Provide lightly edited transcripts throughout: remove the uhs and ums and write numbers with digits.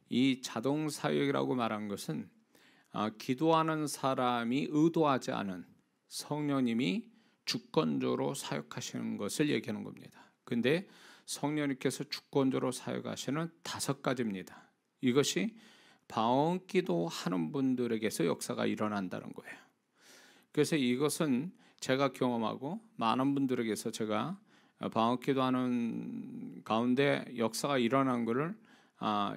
이 자동 사역이라고 말한 것은 기도하는 사람이 의도하지 않은 성령님이 주권적으로 사역하시는 것을 얘기하는 겁니다. 근데 성령님께서 주권적으로 사역하시는 5가지입니다. 이것이 방언기도 하는 분들에게서 역사가 일어난다는 거예요. 그래서 이것은 제가 경험하고 많은 분들에게서 제가 방언기도 하는 가운데 역사가 일어난 것을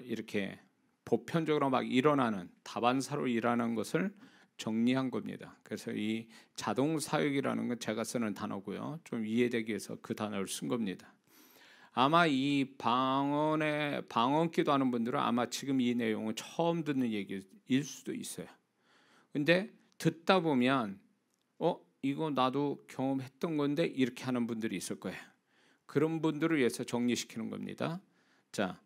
이렇게 보편적으로 막 일어나는 다반사로 일어나는 것을 정리한 겁니다. 그래서 이 자동 사역이라는 건 제가 쓰는 단어고요. 좀 이해되기 위해서 그 단어를 쓴 겁니다. 아마 이 방언 기도하는 분들은 아마 지금 이 내용을 처음 듣는 얘기일 수도 있어요. 근데 듣다 보면 이거 나도 경험했던 건데 이렇게 하는 분들이 있을 거예요. 그런 분들을 위해서 정리시키는 겁니다. 자,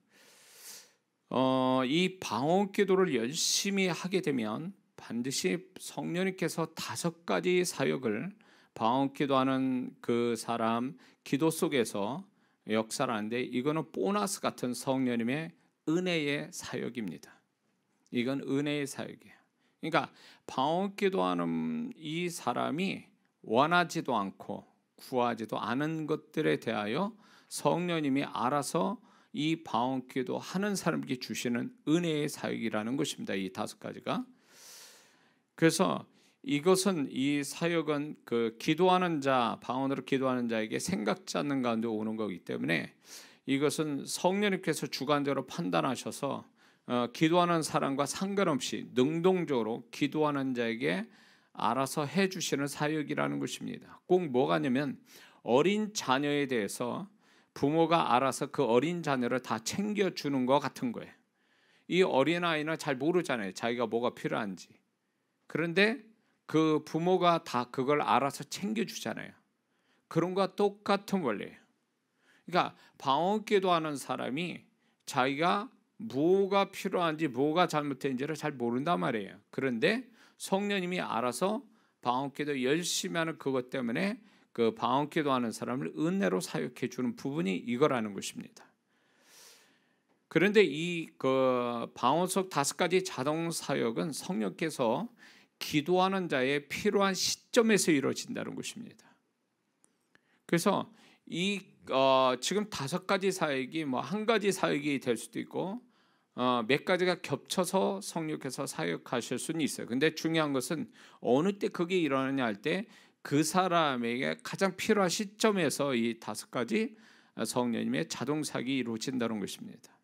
이 방언 기도를 열심히 하게 되면 반드시 성령님께서 5가지 사역을 방언 기도하는 그 사람 기도 속에서 역사를 하는데, 이거는 보너스 같은 성령님의 은혜의 사역입니다. 이건 은혜의 사역이에요. 그러니까 방언 기도하는 이 사람이 원하지도 않고 구하지도 않은 것들에 대하여 성령님이 알아서 이 방언 기도하는 사람에게 주시는 은혜의 사역이라는 것입니다. 이 5가지가. 그래서 이것은 이 사역은 그 기도하는 자, 방언으로 기도하는 자에게 생각지 않는 가운데 오는 거기 때문에 이것은 성령님께서 주관적으로 판단하셔서 기도하는 사람과 상관없이 능동적으로 기도하는 자에게 알아서 해주시는 사역이라는 것입니다. 꼭 뭐가냐면 어린 자녀에 대해서 부모가 알아서 그 어린 자녀를 다 챙겨주는 것 같은 거예요. 이 어린아이는 잘 모르잖아요, 자기가 뭐가 필요한지. 그런데 그 부모가 다 그걸 알아서 챙겨주잖아요. 그런 것과 똑같은 원리예요. 그러니까 방언 기도하는 사람이 자기가 뭐가 필요한지 뭐가 잘못된지를 잘 모른단 말이에요. 그런데 성령님이 알아서 방언 기도 열심히 하는 그것 때문에 그 방언 기도하는 사람을 은혜로 사역해 주는 부분이 이거라는 것입니다. 그런데 이 그 방언 속 5가지 자동 사역은 성령께서 기도하는 자의 필요한 시점에서 이루어진다는 것입니다. 그래서 이 지금 5가지 사역이 뭐 한 가지 사역이 될 수도 있고 몇 가지가 겹쳐서 성령께서 사역하실 수는 있어요. 근데 중요한 것은 어느 때 그게 일어나냐 할 때 그 사람에게 가장 필요한 시점에서 이 5가지 성령님의 자동 사역이 이루어진다는 것입니다.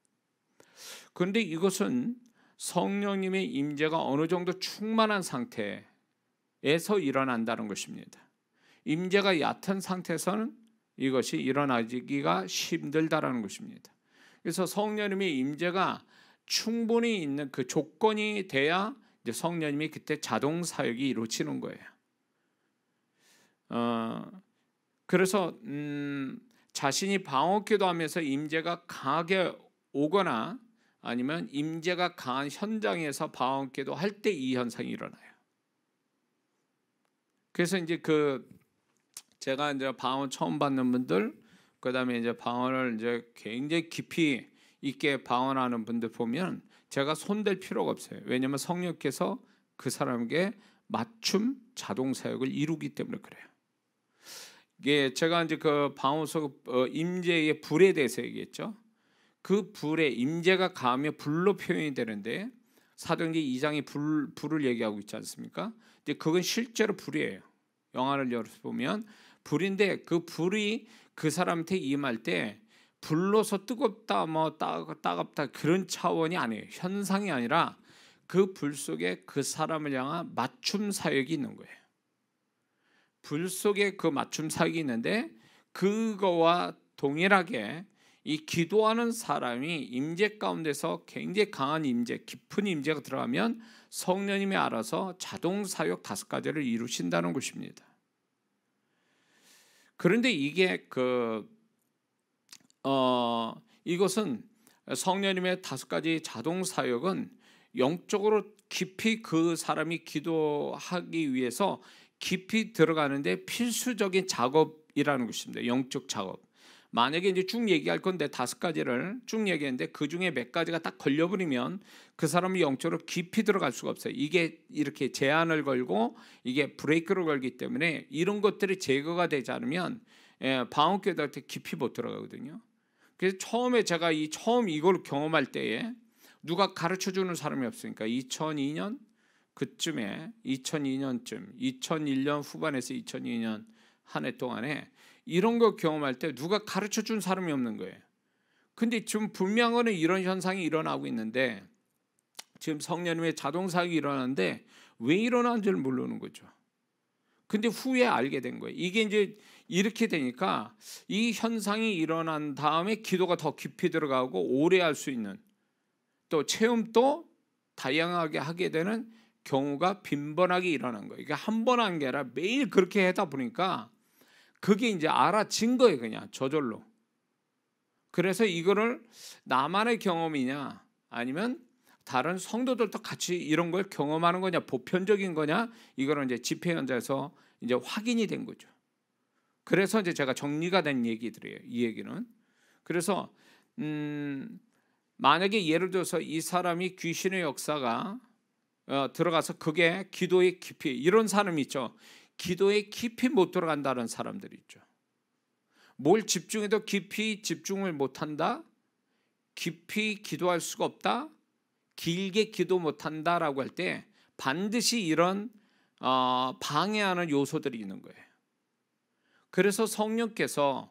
그런데 이것은 성령님의 임재가 어느 정도 충만한 상태에서 일어난다는 것입니다. 임재가 얕은 상태에서는 이것이 일어나기가 힘들다라는 것입니다. 그래서 성령님의 임재가 충분히 있는 그 조건이 돼야 이제 성령님이 그때 자동 사역이 이루어지는 거예요. 그래서 자신이 방언 기도하면서 임재가 강하게 오거나 아니면 임재가 강한 현장에서 방언 기도할 때 이 현상이 일어나요. 그래서 이제 제가 이제 방언 처음 받는 분들, 그다음에 이제 방언을 이제 굉장히 깊이 있게 방언하는 분들 보면 제가 손댈 필요가 없어요. 왜냐하면 성령께서 그 사람에게 맞춤 자동 사역을 이루기 때문에 그래요. 이게 제가 이제 그 방언 속 임재의 불에 대해서 얘기했죠. 그 불의 임재가 강하면 불로 표현이 되는데 사도행전 2장이 불을 얘기하고 있지 않습니까? 근데 그건 실제로 불이에요. 영화를 열어서 보면 불인데 그 불이 그 사람한테 임할 때 불로서 뜨겁다 뭐 따갑다 그런 차원이 아니에요. 현상이 아니라 그 불 속에 그 사람을 향한 맞춤 사역이 있는 거예요. 불 속에 그 맞춤 사역이 있는데 그거와 동일하게 이 기도하는 사람이 임재 가운데서 굉장히 강한 임재, 깊은 임재가 들어가면 성령님이 알아서 자동 사역 5가지를 이루신다는 것입니다. 그런데 이게 이것은 성령님의 5가지 자동 사역은 영적으로 깊이 그 사람이 기도하기 위해서 깊이 들어가는데 필수적인 작업이라는 것입니다. 영적 작업. 만약에 이제 쭉 얘기할 건데 5가지를 쭉 얘기했는데 그 중에 몇 가지가 딱 걸려버리면 그 사람이 영적으로 깊이 들어갈 수가 없어요. 이게 이렇게 제한을 걸고 이게 브레이크를 걸기 때문에 이런 것들이 제거가 되지 않으면 방언교회한테 깊이 못 들어가거든요. 그래서 처음에 제가 처음 이걸 경험할 때에 누가 가르쳐 주는 사람이 없으니까 2002년 그쯤에 2002년쯤 2001년 후반에서 2002년 한 해 동안에 이런 거 경험할 때 누가 가르쳐 준 사람이 없는 거예요. 근데 지금 분명히 이런 현상이 일어나고 있는데 지금 성령님의 자동사역이 일어나는데 왜 일어나는지를 모르는 거죠. 근데 후에 알게 된 거예요. 이게 이제 이렇게 되니까 이 현상이 일어난 다음에 기도가 더 깊이 들어가고 오래 할 수 있는 또 체험도 다양하게 하게 되는 경우가 빈번하게 일어난 거예요. 이게 한 번 한 게 아니라 매일 그렇게 하다 보니까 그게 이제 알아진 거예요. 그냥 저절로. 그래서 이거를 나만의 경험이냐 아니면 다른 성도들도 같이 이런 걸 경험하는 거냐 보편적인 거냐 이거는 이제 집회 현장에서 이제 확인이 된 거죠. 그래서 이제 제가 정리가 된 얘기들이에요. 이 얘기는. 그래서 만약에 예를 들어서 이 사람이 귀신의 역사가 들어가서 그게 기도의 깊이 이런 사람이 있죠. 기도에 깊이 못 들어간다는 사람들이 있죠. 뭘 집중해도 깊이 집중을 못한다. 깊이 기도할 수가 없다. 길게 기도 못한다라고 할 때 반드시 이런 방해하는 요소들이 있는 거예요. 그래서 성령께서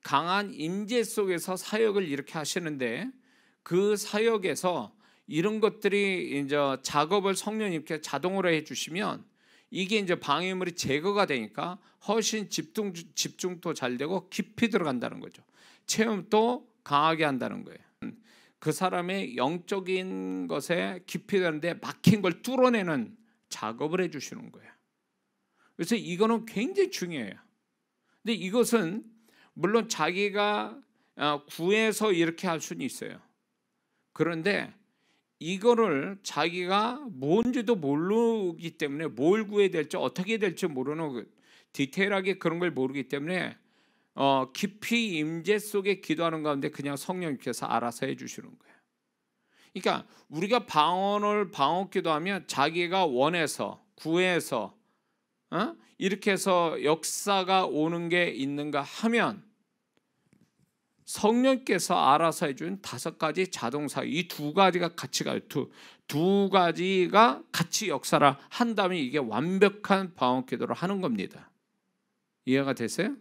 강한 임재 속에서 사역을 이렇게 하시는데 그 사역에서 이런 것들이 이제 작업을 성령님께 자동으로 해주시면 이게 이제 방해물이 제거가 되니까 훨씬 집중도 잘 되고 깊이 들어간다는 거죠. 체험도 강하게 한다는 거예요. 그 사람의 영적인 것에 깊이 되는데 막힌 걸 뚫어내는 작업을 해주시는 거예요. 그래서 이거는 굉장히 중요해요. 근데 이것은 물론 자기가 구해서 이렇게 할 수는 있어요. 그런데 이거를 자기가 뭔지도 모르기 때문에 뭘 구해야 될지 어떻게 될지 모르는 디테일하게 그런 걸 모르기 때문에 깊이 임재 속에 기도하는 가운데 그냥 성령님께서 알아서 해주시는 거예요. 그러니까 우리가 방언 기도하면 자기가 원해서 구해서 이렇게 해서 역사가 오는 게 있는가 하면 성령께서 알아서 해준 5가지 자동사 이 2가지가 같이 가요. 두 가지가 같이 역사를 한다면 이게 완벽한 방언 기도를 하는 겁니다. 이해가 되세요?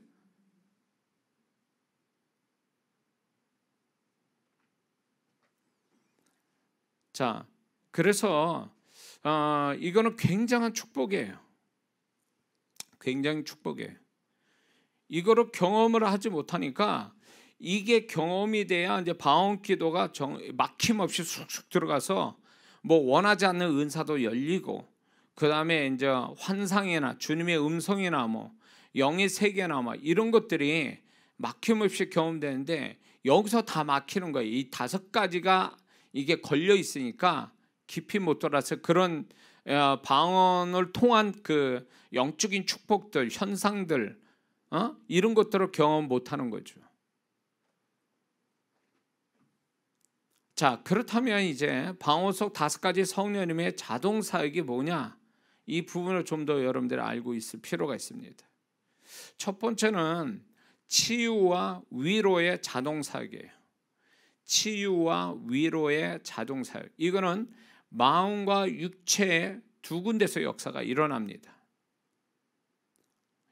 자, 그래서 이거는 굉장한 축복이에요. 굉장히 축복이에요. 이거를 경험을 하지 못하니까 이게 경험이 돼야 이제 방언 기도가 막힘없이 쑥쑥 들어가서 뭐 원하지 않는 은사도 열리고 그 다음에 이제 환상이나 주님의 음성이나 뭐 영의 세계나 뭐 이런 것들이 막힘없이 경험되는데 여기서 다 막히는 거예요. 이 5가지가 이게 걸려 있으니까 깊이 못 들어서 그런 방언을 통한 그 영적인 축복들, 현상들 이런 것들을 경험 못하는 거죠. 자, 그렇다면 이제 방언 속 5가지 성령님의 자동 사역이 뭐냐? 이 부분을 좀 더 여러분들이 알고 있을 필요가 있습니다. 첫 번째는 치유와 위로의 자동 사역이에요. 치유와 위로의 자동 사역. 이거는 마음과 육체의 2군데서 역사가 일어납니다.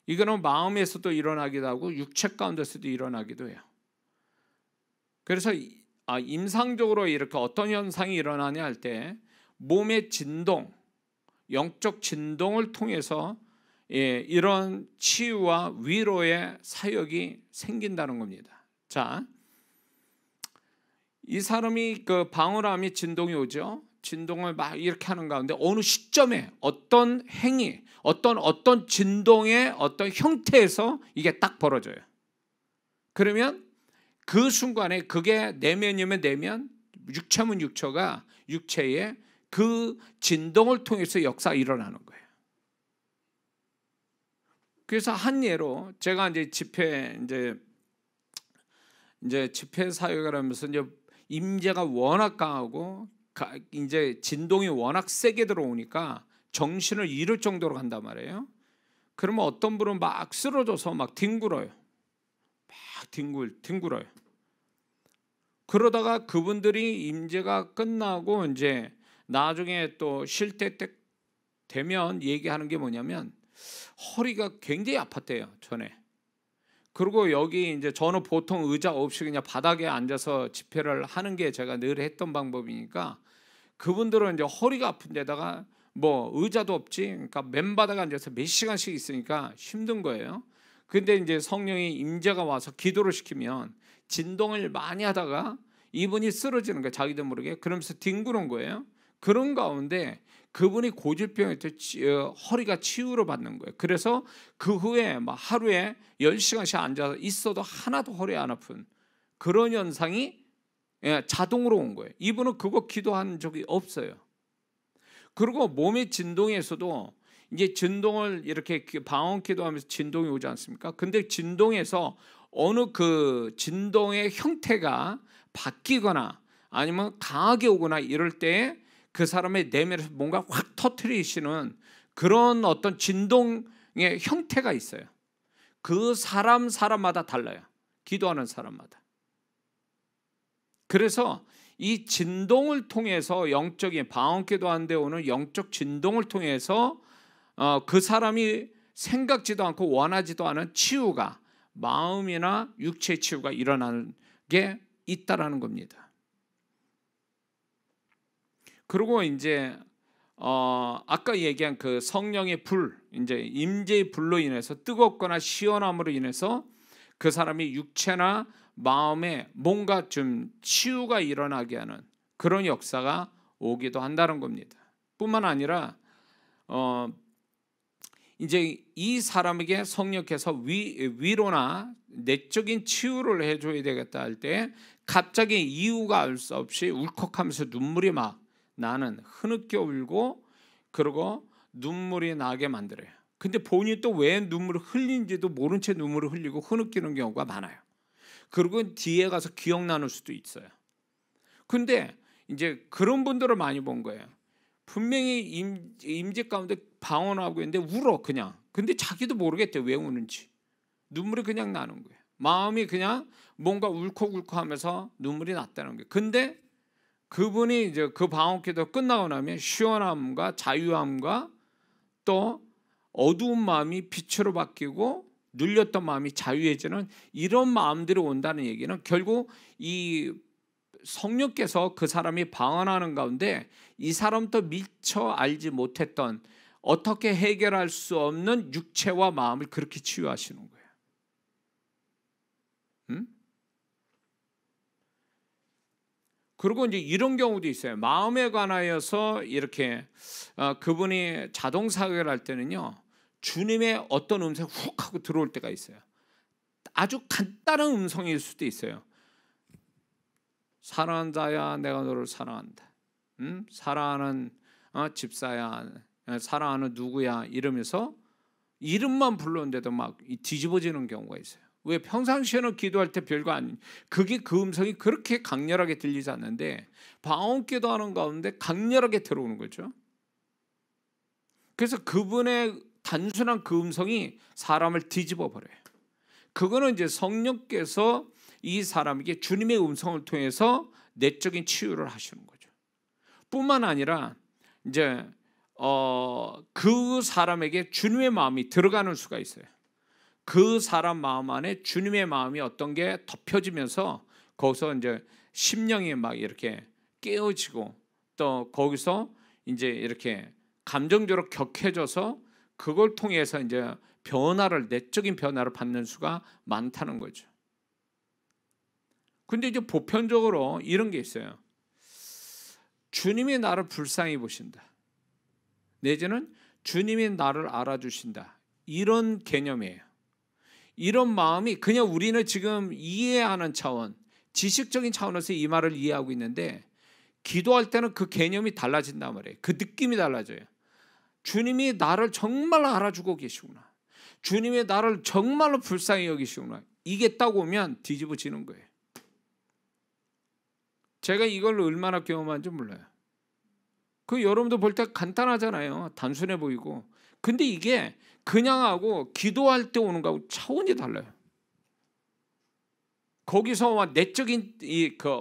이거는 마음에서도 일어나기도 하고 육체 가운데서도 일어나기도 해요. 그래서 임상적으로 이렇게 어떤 현상이 일어나냐 할 때 몸의 진동, 영적 진동을 통해서 이런 치유와 위로의 사역이 생긴다는 겁니다. 자, 이 사람이 그 방언함이 진동이 오죠. 진동을 막 이렇게 하는 가운데 어느 시점에 어떤 행위, 어떤 진동의 어떤 형태에서 이게 딱 벌어져요. 그러면 그 순간에 그게 내면이면 내면, 육체면 육체의 그 진동을 통해서 역사가 일어나는 거예요. 그래서 한 예로 제가 이제 집회 이제 이제 집회 사역을 하면서 이제 임재가 워낙 강하고 이제 진동이 워낙 세게 들어오니까 정신을 잃을 정도로 간단 말이에요. 그러면 어떤 분은 막 쓰러져서 막 뒹굴어요. 막 뒹굴어요. 그러다가 그분들이 임재가 끝나고 이제 나중에 또 쉴 때 되면 얘기하는 게 뭐냐면 허리가 굉장히 아팠대요, 전에. 그리고 여기 이제 저는 보통 의자 없이 그냥 바닥에 앉아서 집회를 하는 게 제가 늘 했던 방법이니까 그분들은 이제 허리가 아픈 데다가 뭐 의자도 없지, 그러니까 맨바닥에 앉아서 몇 시간씩 있으니까 힘든 거예요. 근데 이제 성령이 임재가 와서 기도를 시키면 진동을 많이 하다가 이분이 쓰러지는 거예요, 자기도 모르게. 그러면서 뒹구는 거예요. 그런 가운데 그분이 고질병에 허리가 치유를 받는 거예요. 그래서 그 후에 막 하루에 10시간씩 앉아서 있어도 하나도 허리 안 아픈 그런 현상이 자동으로 온 거예요. 이분은 그거 기도한 적이 없어요. 그리고 몸의 진동에서도 이제 진동을 이렇게 방언 기도하면서 진동이 오지 않습니까? 근데 진동에서 어느 그 진동의 형태가 바뀌거나 아니면 강하게 오거나 이럴 때 그 사람의 내면에서 뭔가 확 터트리시는 그런 어떤 진동의 형태가 있어요. 그 사람마다 달라요. 기도하는 사람마다. 그래서 이 진동을 통해서 영적인 방언 기도하는데 오는 영적 진동을 통해서 그 사람이 생각지도 않고 원하지도 않은 치유가, 마음이나 육체의 치유가 일어나는 게 있다라는 겁니다. 그리고 이제 아까 얘기한 그 성령의 불, 이제 임재의 불로 인해서 뜨겁거나 시원함으로 인해서 그 사람이 육체나 마음에 뭔가 좀 치유가 일어나게 하는 그런 역사가 오기도 한다는 겁니다. 뿐만 아니라 이제 이 사람에게 성령께서 위로나 내적인 치유를 해줘야 되겠다 할 때 갑자기 이유가 알 수 없이 울컥하면서 눈물이 막 나는, 흐느껴 울고 그리고 눈물이 나게 만들어요. 근데 본인이 또 왜 눈물을 흘린지도 모른 채 눈물을 흘리고 흐느끼는 경우가 많아요. 그리고 뒤에 가서 기억나는 수도 있어요. 근데 이제 그런 분들을 많이 본 거예요. 분명히 임재 가운데 방언하고 있는데 울어 그냥. 근데 자기도 모르겠대 왜 우는지. 눈물이 그냥 나는 거예요. 마음이 그냥 뭔가 울컥울컥하면서 눈물이 났다는 거예요. 근데 그분이 이제 그 방언기도 끝나고 나면 시원함과 자유함과 또 어두운 마음이 빛으로 바뀌고 눌렸던 마음이 자유해지는 이런 마음들이 온다는 얘기는 결국 이 성령께서 그 사람이 방언하는 가운데 이 사람도 미처 알지 못했던 어떻게 해결할 수 없는 육체와 마음을 그렇게 치유하시는 거예요. 그리고 이제 이런 경우도 있어요. 마음에 관하여서 이렇게 그분이 자동 사역을 할 때는요, 주님의 어떤 음성이 훅 하고 들어올 때가 있어요. 아주 간단한 음성일 수도 있어요. 사랑하는 자야, 내가 너를 사랑한다. 사랑하는 집사야, 사랑하는 누구야 이러면서 이름만 불렀는데도 막 뒤집어지는 경우가 있어요. 왜? 평상시에는 기도할 때 별거 아닌, 그게 그 음성이 그렇게 강렬하게 들리지 않는데 방언 기도하는 가운데 강렬하게 들어오는 거죠. 그래서 그분의 단순한 그 음성이 사람을 뒤집어 버려요. 그거는 이제 성령께서 이 사람에게 주님의 음성을 통해서 내적인 치유를 하시는 거죠. 뿐만 아니라 이제 그 사람에게 주님의 마음이 들어가는 수가 있어요. 그 사람 마음 안에 주님의 마음이 어떤 게 덮여지면서 거기서 이제 심령이 막 이렇게 깨어지고 또 거기서 이제 이렇게 감정적으로 격해져서 그걸 통해서 이제 내적인 변화를 받는 수가 많다는 거죠. 근데 이제 보편적으로 이런 게 있어요. 주님이 나를 불쌍히 보신다. 내지는 주님이 나를 알아주신다. 이런 개념이에요. 이런 마음이 그냥 우리는 지금 이해하는 차원, 지식적인 차원에서 이 말을 이해하고 있는데 기도할 때는 그 개념이 달라진단 말이에요. 그 느낌이 달라져요. 주님이 나를 정말 알아주고 계시구나. 주님이 나를 정말로 불쌍히 여기시구나. 이게 딱 오면 뒤집어지는 거예요. 제가 이걸 얼마나 경험한지 몰라요. 그 여러분도 볼 때 간단하잖아요. 단순해 보이고. 근데 이게 그냥 하고 기도할 때 오는 거하고 차원이 달라요. 거기서 내적인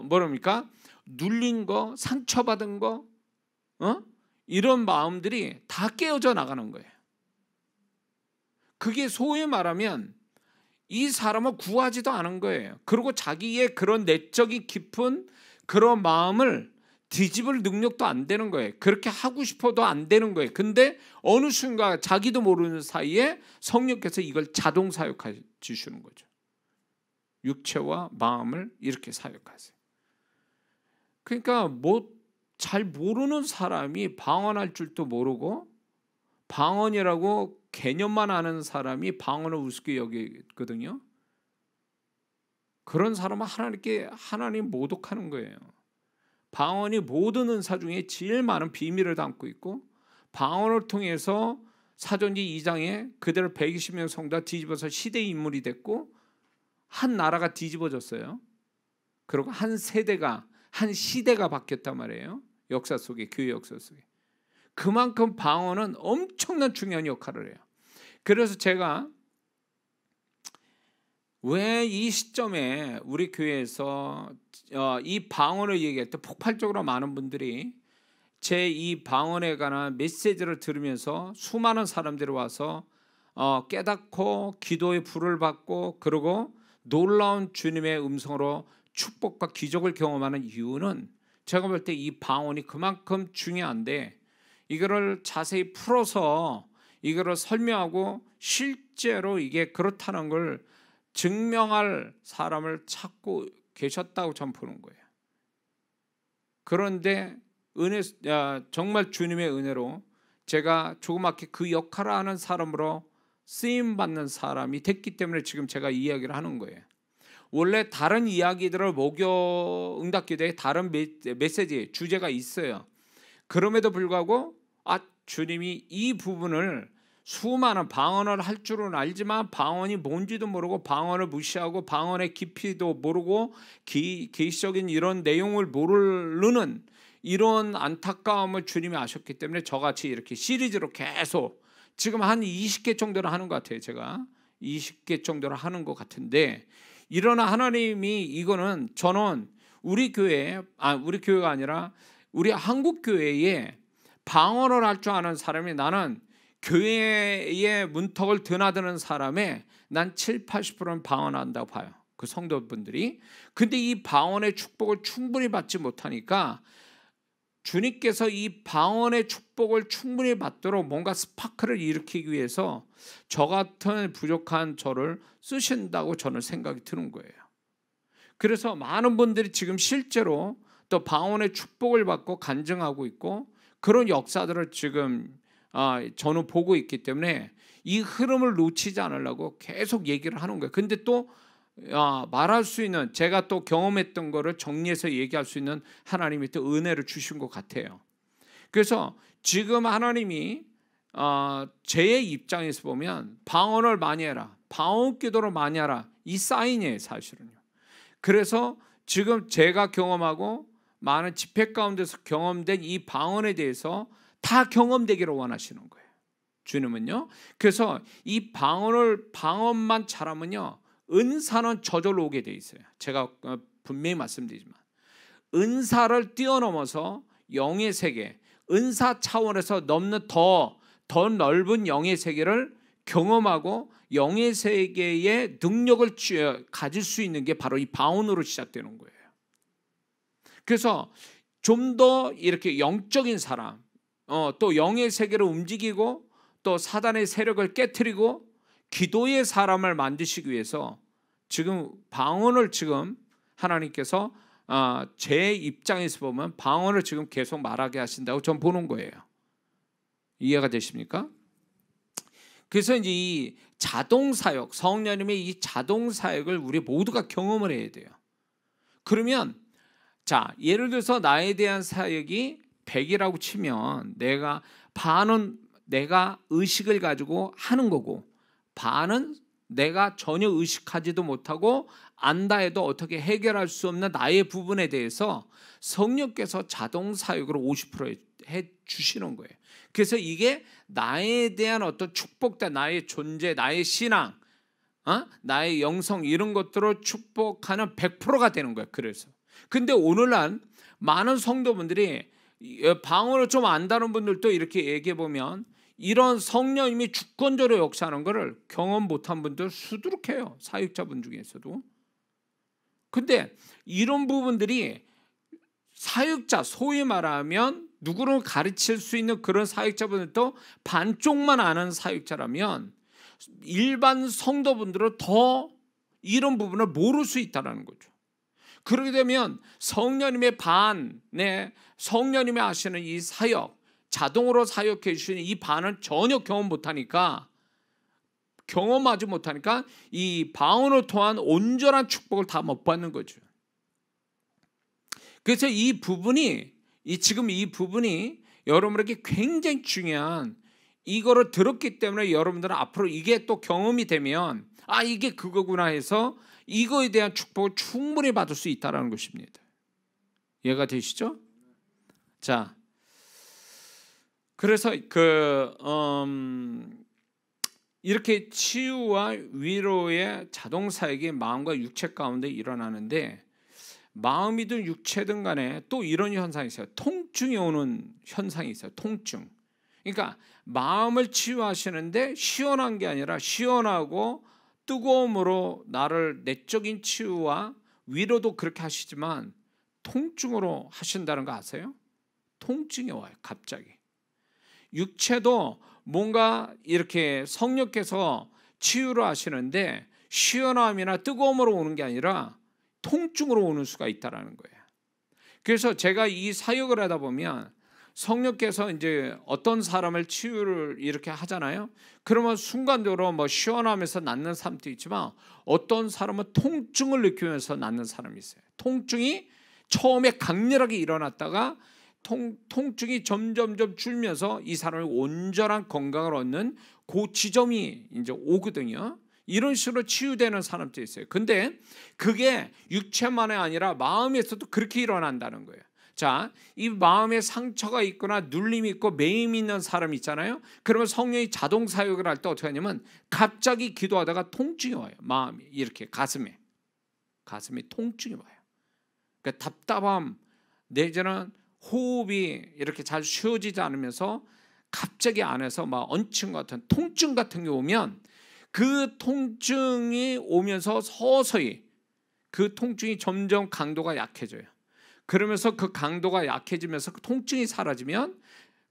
뭐랍니까? 눌린 거, 상처받은 거, 이런 마음들이 다 깨어져 나가는 거예요. 그게 소위 말하면 이 사람을 구하지도 않은 거예요. 그리고 자기의 그런 내적인 깊은 그런 마음을 뒤집을 능력도 안 되는 거예요. 그렇게 하고 싶어도 안 되는 거예요. 근데 어느 순간 자기도 모르는 사이에 성령께서 이걸 자동 사역해 주시는 거죠. 육체와 마음을 이렇게 사역하세요. 그러니까 잘 모르는 사람이 방언할 줄도 모르고 방언이라고 개념만 아는 사람이 방언을 우습게 여기거든요. 그런 사람은 하나님 모독하는 거예요. 방언이 모든 은사 중에 제일 많은 비밀을 담고 있고, 방언을 통해서 사도행전 2장에 그대로 120명 성도가 뒤집어서 시대의 인물이 됐고 한 나라가 뒤집어졌어요. 그리고 한 세대가, 한 시대가 바뀌었단 말이에요. 역사 속에, 교회 역사 속에. 그만큼 방언은 엄청난 중요한 역할을 해요. 그래서 제가 왜 이 시점에 우리 교회에서 이 방언을 얘기할 때 폭발적으로 많은 분들이 제 이 방언에 관한 메시지를 들으면서 수많은 사람들이 와서 깨닫고 기도의 불을 받고 그리고 놀라운 주님의 음성으로 축복과 기적을 경험하는 이유는 제가 볼 때 이 방언이 그만큼 중요한데, 이거를 자세히 풀어서 이거를 설명하고 실제로 이게 그렇다는 걸 증명할 사람을 찾고 계셨다고 저는 보는 거예요. 그런데 정말 주님의 은혜로 제가 조그맣게 그 역할을 하는 사람으로 쓰임받는 사람이 됐기 때문에 지금 제가 이야기를 하는 거예요. 원래 다른 이야기들을 목요 응답기도에 다른 메시지 주제가 있어요. 그럼에도 불구하고 주님이 이 부분을, 수많은 방언을 할 줄은 알지만 방언이 뭔지도 모르고 방언을 무시하고 방언의 깊이도 모르고 계시적인 이런 내용을 모르는 이런 안타까움을 주님이 아셨기 때문에 저같이 이렇게 시리즈로 계속 지금 한 20개 정도를 하는 것 같아요. 제가 20개 정도를 하는 것 같은데, 이러나 하나님이 이거는 저는 우리 교회가 아니라 우리 한국 교회에 방언을 할 줄 아는 사람이, 나는 교회의 문턱을 드나드는 사람의 난 70-80%는 방언한다고 봐요. 그 성도분들이. 근데 이 방언의 축복을 충분히 받지 못하니까 주님께서 이 방언의 축복을 충분히 받도록 뭔가 스파크를 일으키기 위해서 저 같은 부족한 저를 쓰신다고 저는 생각이 드는 거예요. 그래서 많은 분들이 지금 실제로 또 방언의 축복을 받고 간증하고 있고 그런 역사들을 지금 저는 보고 있기 때문에 이 흐름을 놓치지 않으려고 계속 얘기를 하는 거예요. 근데 또 말할 수 있는, 제가 또 경험했던 거를 정리해서 얘기할 수 있는 하나님이 또 은혜를 주신 것 같아요. 그래서 지금 하나님이 제 입장에서 보면 방언을 많이 해라, 방언 기도를 많이 하라, 이 사인이에요 사실은요. 그래서 지금 제가 경험하고 많은 집회 가운데서 경험된 이 방언에 대해서 다 경험되기를 원하시는 거예요, 주님은요. 그래서 이 방언만 잘하면요, 은사는 저절로 오게 돼 있어요. 제가 분명히 말씀드리지만 은사를 뛰어넘어서 영의 세계, 은사 차원에서 넘는 더 넓은 영의 세계를 경험하고 영의 세계의 능력을 가질 수 있는 게 바로 이 방언으로 시작되는 거예요. 그래서 좀 더 이렇게 영적인 사람, 또 영의 세계를 움직이고 또 사단의 세력을 깨트리고 기도의 사람을 만드시기 위해서 지금 방언을 지금 하나님께서 제 입장에서 보면 방언을 지금 계속 말하게 하신다고 전 보는 거예요. 이해가 되십니까? 그래서 이제 이 자동 사역, 성령님의 이 자동 사역을 우리 모두가 경험을 해야 돼요. 그러면 예를 들어서 나에 대한 사역이 100이라고 치면 반은 내가 의식을 가지고 하는 거고 반은 내가 전혀 의식하지도 못하고 안다 해도 어떻게 해결할 수 없는 나의 부분에 대해서 성령께서 자동 사역으로 50% 해 주시는 거예요. 그래서 이게 나에 대한 어떤 축복된 나의 존재, 나의 신앙, 나의 영성 이런 것들을 축복하는 100%가 되는 거예요. 그래서 근데 오늘날 많은 성도분들이 방언을 좀 안다는 분들도 이렇게 얘기해 보면 이런 성령님이 주권적으로 역사하는 것을 경험 못한 분들 수두룩해요. 사역자분 중에서도. 근데 이런 부분들이 사역자, 소위 말하면 누구를 가르칠 수 있는 그런 사역자분들도 반쪽만 아는 사역자라면 일반 성도분들은 더 이런 부분을 모를 수 있다는 거죠. 그렇게 되면 성령님의 성령님이 하시는 이 사역, 자동으로 사역해 주시는 이 반은 전혀 경험하지 못하니까 이 방언을 통한 온전한 축복을 다 못 받는 거죠. 그래서 지금 이 부분이 여러분에게 굉장히 중요한, 이거를 들었기 때문에 여러분들은 앞으로 이게 또 경험이 되면 이게 그거구나 해서 이거에 대한 축복을 충분히 받을 수 있다는 것입니다. 이해가 되시죠? 자, 그래서 이렇게 치유와 위로의 자동 사역이 마음과 육체 가운데 일어나는데, 마음이든 육체든 간에 또 이런 현상이 있어요. 통증이 오는 현상이 있어요. 통증. 그러니까 마음을 치유하시는데 시원한 게 아니라 시원하고 뜨거움으로 나를 내적인 치유와 위로도 그렇게 하시지만 통증으로 하신다는 거 아세요? 통증이 와요. 갑자기. 육체도 뭔가 이렇게 성령께서 치유를 하시는데 시원함이나 뜨거움으로 오는 게 아니라 통증으로 오는 수가 있다라는 거예요. 그래서 제가 이 사역을 하다 보면 성령께서 이제 어떤 사람을 치유를 이렇게 하잖아요. 그러면 순간적으로 뭐 시원하면서 낫는 사람도 있지만 어떤 사람은 통증을 느끼면서 낫는 사람이 있어요. 통증이 처음에 강렬하게 일어났다가 통증이 점점점 줄면서 이 사람이 온전한 건강을 얻는 그 지점이 이제 오거든요. 이런 식으로 치유되는 사람도 있어요. 근데 그게 육체만이 아니라 마음에서도 그렇게 일어난다는 거예요. 자, 이 마음에 상처가 있거나 눌림이 있고 매임이 있는 사람 있잖아요. 그러면 성령이 자동 사역을 할 때 어떻게 하냐면 갑자기 기도하다가 통증이 와요. 마음이 이렇게 가슴에 통증이 와요. 그러니까 답답함 내지는 호흡이 이렇게 잘 쉬어지지 않으면서 갑자기 안에서 막 얹힌 같은 통증 같은 게 오면 그 통증이 오면서 서서히 그 통증이 점점 강도가 약해져요. 그러면서 그 강도가 약해지면서 그 통증이 사라지면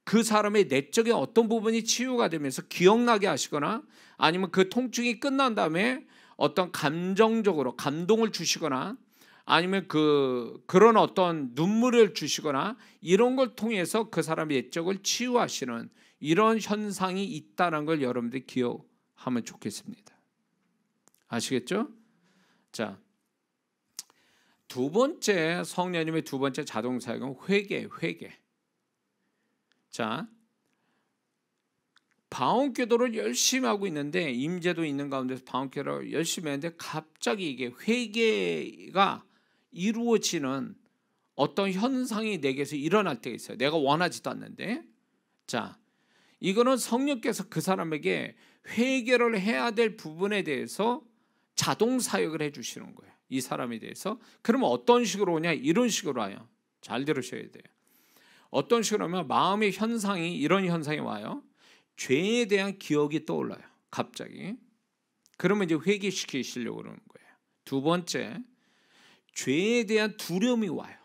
그 사람의 내적인 어떤 부분이 치유가 되면서 기억나게 하시거나 아니면 그 통증이 끝난 다음에 어떤 감정적으로 감동을 주시거나 아니면 그런 어떤 눈물을 주시거나 이런 걸 통해서 그 사람의 내적을 치유하시는 이런 현상이 있다는 걸 여러분들이 기억하면 좋겠습니다. 아시겠죠? 자, 두 번째 성령님의 두 번째 자동 사역은 회개. 자, 방언기도를 열심히 하고 있는데 임재도 있는 가운데서 방언기도를 열심히 했는데 갑자기 이게 회개가 이루어지는 어떤 현상이 내게서 일어날 때가 있어요. 내가 원하지도 않는데. 자, 이거는 성령께서 그 사람에게 회개를 해야 될 부분에 대해서 자동 사역을 해주시는 거예요. 이 사람에 대해서. 그러면 어떤 식으로 오냐? 이런 식으로 와요. 잘 들으셔야 돼요. 어떤 식으로 하면 마음의 현상이 이런 현상이 와요. 죄에 대한 기억이 떠올라요. 갑자기. 그러면 이제 회개시키시려고 그러는 거예요. 두 번째, 죄에 대한 두려움이 와요.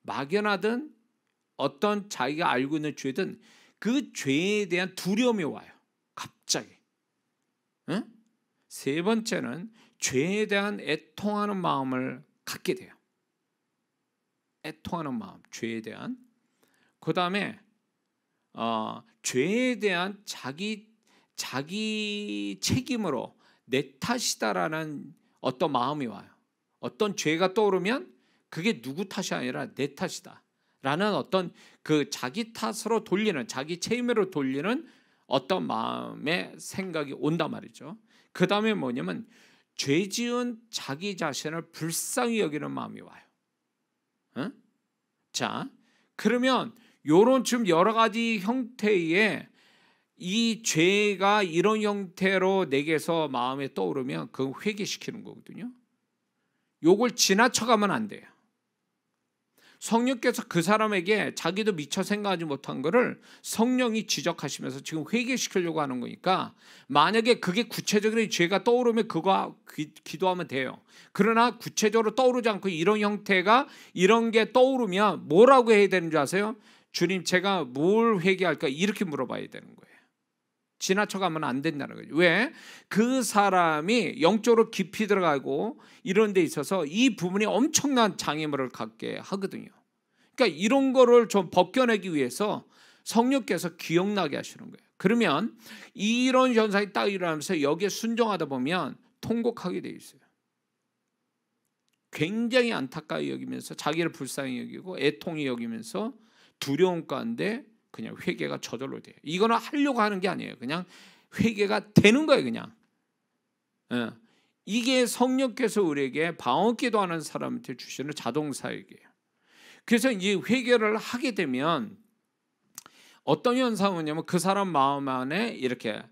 막연하든 어떤 자기가 알고 있는 죄든 그 죄에 대한 두려움이 와요. 갑자기. 응? 세 번째는 죄에 대한 애통하는 마음을 갖게 돼요. 애통하는 마음, 죄에 대한. 그 다음에 죄에 대한 자기 책임으로 내 탓이다라는 어떤 마음이 와요. 어떤 죄가 떠오르면 그게 누구 탓이 아니라 내 탓이다 라는 어떤 그 자기 탓으로 돌리는, 자기 책임으로 돌리는 어떤 마음의 생각이 온단 말이죠. 그 다음에 뭐냐면 죄 지은 자기 자신을 불쌍히 여기는 마음이 와요. 어? 자, 그러면 요런 좀 여러 가지 형태의 이 죄가 이런 형태로 내게서 마음에 떠오르면 그건 회개시키는 거거든요. 요걸 지나쳐가면 안 돼요. 성령께서 그 사람에게 자기도 미처 생각하지 못한 거를 성령이 지적하시면서 지금 회개시키려고 하는 거니까, 만약에 그게 구체적인 죄가 떠오르면 그거 기도하면 돼요. 그러나 구체적으로 떠오르지 않고 이런 형태가, 이런 게 떠오르면 뭐라고 해야 되는 줄 아세요? 주님, 제가 뭘 회개할까? 이렇게 물어봐야 되는 거예요. 지나쳐가면 안 된다는 거죠. 왜? 그 사람이 영적으로 깊이 들어가고 이런 데 있어서 이 부분이 엄청난 장애물을 갖게 하거든요. 그러니까 이런 거를 좀 벗겨내기 위해서 성령께서 기억나게 하시는 거예요. 그러면 이런 현상이 딱 일어나면서 여기에 순종하다 보면 통곡하게 돼 있어요. 굉장히 안타까이 여기면서 자기를 불쌍히 여기고 애통히 여기면서 두려움 가운데 그냥 회개가 저절로 돼요. 이거는 하려고 하는 게 아니에요. 그냥 회개가 되는 거예요. 그냥. 이게 성령께서 우리에게 방언기도하는 사람한테 주시는 자동사역이에요. 그래서 이제 회개를 하게 되면 어떤 현상은 뭐냐면 그 사람 마음 안에 이렇게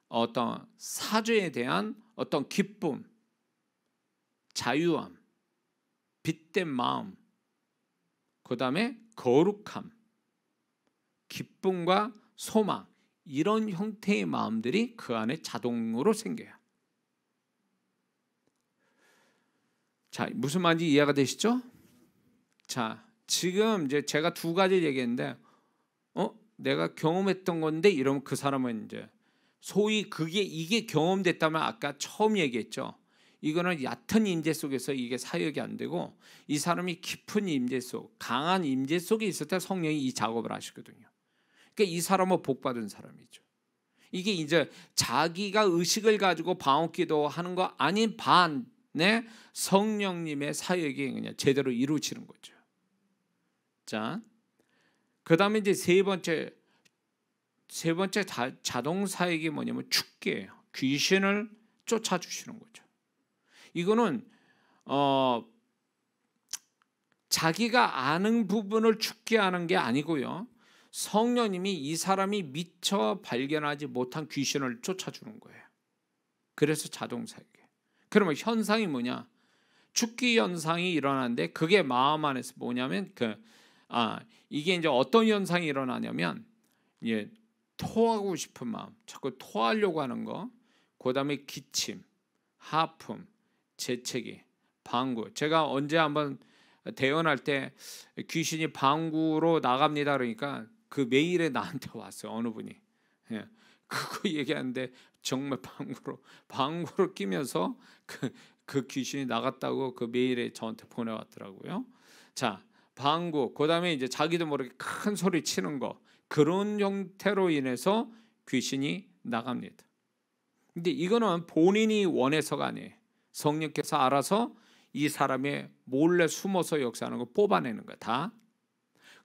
어떤 사죄에 대한 어떤 기쁨, 자유함, 빛된 마음, 그 다음에 거룩함, 기쁨과 소망, 이런 형태의 마음들이 그 안에 자동으로 생겨요. 자, 무슨 말인지 이해가 되시죠? 자, 지금 이제 제가 두 가지 얘기했는데, 내가 경험했던 건데 이러면 그 사람은 이제 소위 이게 경험됐다면 아까 처음 얘기했죠. 이거는 얕은 임재 속에서 이게 사역이 안 되고, 이 사람이 깊은 임재 속, 강한 임재 속에 있을 때 성령이 이 작업을 하시거든요. 그러니까 이 사람은 복 받은 사람이죠. 이게 이제 자기가 의식을 가지고 방언기도 하는 거 아닌 반에 성령님의 사역이 그냥 제대로 이루어지는 거죠. 자, 그다음에 이제 세 번째 자동 사역이 뭐냐면 축계예요. 귀신을 쫓아주시는 거죠. 이거는 자기가 아는 부분을 축계하는 게 아니고요. 성령님이 이 사람이 미처 발견하지 못한 귀신을 쫓아주는 거예요. 그래서 자동사역이에요. 그러면 현상이 뭐냐? 축기 현상이 일어나는데 그게 마음 안에서 뭐냐면 이게 이제 어떤 현상이 일어나냐면, 예, 토하고 싶은 마음, 자꾸 토하려고 하는 거, 그다음에 기침, 하품, 재채기, 방구. 제가 언제 한번 대언할 때 귀신이 방구로 나갑니다 그러니까 그 메일에 나한테 왔어요. 어느 분이. 예. 그거 얘기하는데 정말 방구로 끼면서 그 귀신이 나갔다고 그 메일에 저한테 보내왔더라고요. 자, 방구, 그다음에 이제 자기도 모르게 큰 소리 치는 거, 그런 형태로 인해서 귀신이 나갑니다. 근데 이거는 본인이 원해서가 아니에요. 성령께서 알아서 이 사람의 몰래 숨어서 역사하는 거 뽑아내는 거야, 다.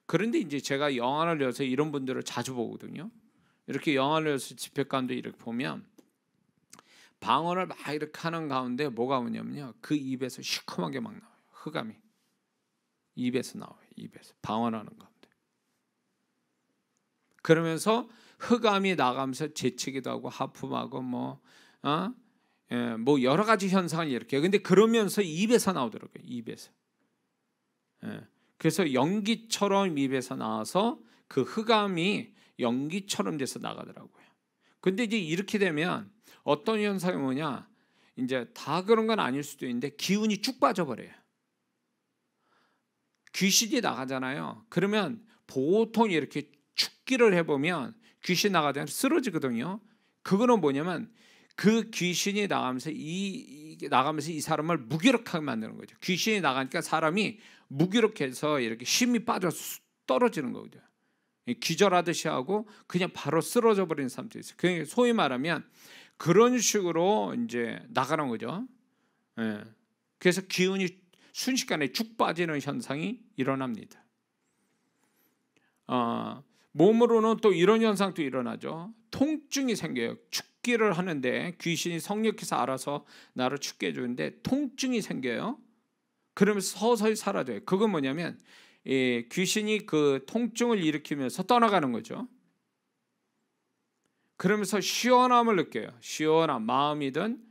그런데 이제 제가 영안을 열어서 이런 분들을 자주 보거든요. 이렇게 영안을 열어서 집회 가운데 이렇게 보면 방언을 막 이렇게 하는 가운데 뭐가 오냐면요, 그 입에서 시커멓게 막 나와요. 흑암이 입에서 나와요. 입에서 방언하는 가운데. 그러면서 흑암이 나가면서 재채기도 하고 하품하고 뭐 여러 가지 현상을 이렇게. 근데 그러면서 입에서 나오더라고요. 입에서. 그래서 연기처럼 입에서 나와서 그 흑암이 연기처럼 돼서 나가더라고요. 근데 이제 이렇게 되면 어떤 현상이 뭐냐? 이제 다 그런 건 아닐 수도 있는데 기운이 쭉 빠져버려요. 귀신이 나가잖아요. 그러면 보통 이렇게 축기를 해보면 귀신 나가면 쓰러지거든요. 그거는 뭐냐면 그 귀신이 나가면서 이 사람을 무기력하게 만드는 거죠. 귀신이 나가니까 사람이 무기력해서 이렇게 힘이 빠져서 떨어지는 거거든요. 기절하듯이 하고 그냥 바로 쓰러져 버리는 사람도 있어요. 그러니까 소위 말하면 그런 식으로 이제 나가는 거죠. 그래서 기운이 순식간에 쭉 빠지는 현상이 일어납니다. 몸으로는 또 이런 현상도 일어나죠. 통증이 생겨요. 죽기를 하는데 귀신이 성령께서 알아서 나를 죽게 해주는데 통증이 생겨요. 그러면서 서서히 사라져요. 그건 뭐냐면 귀신이 그 통증을 일으키면서 떠나가는 거죠. 그러면서 시원함을 느껴요. 시원함, 마음이든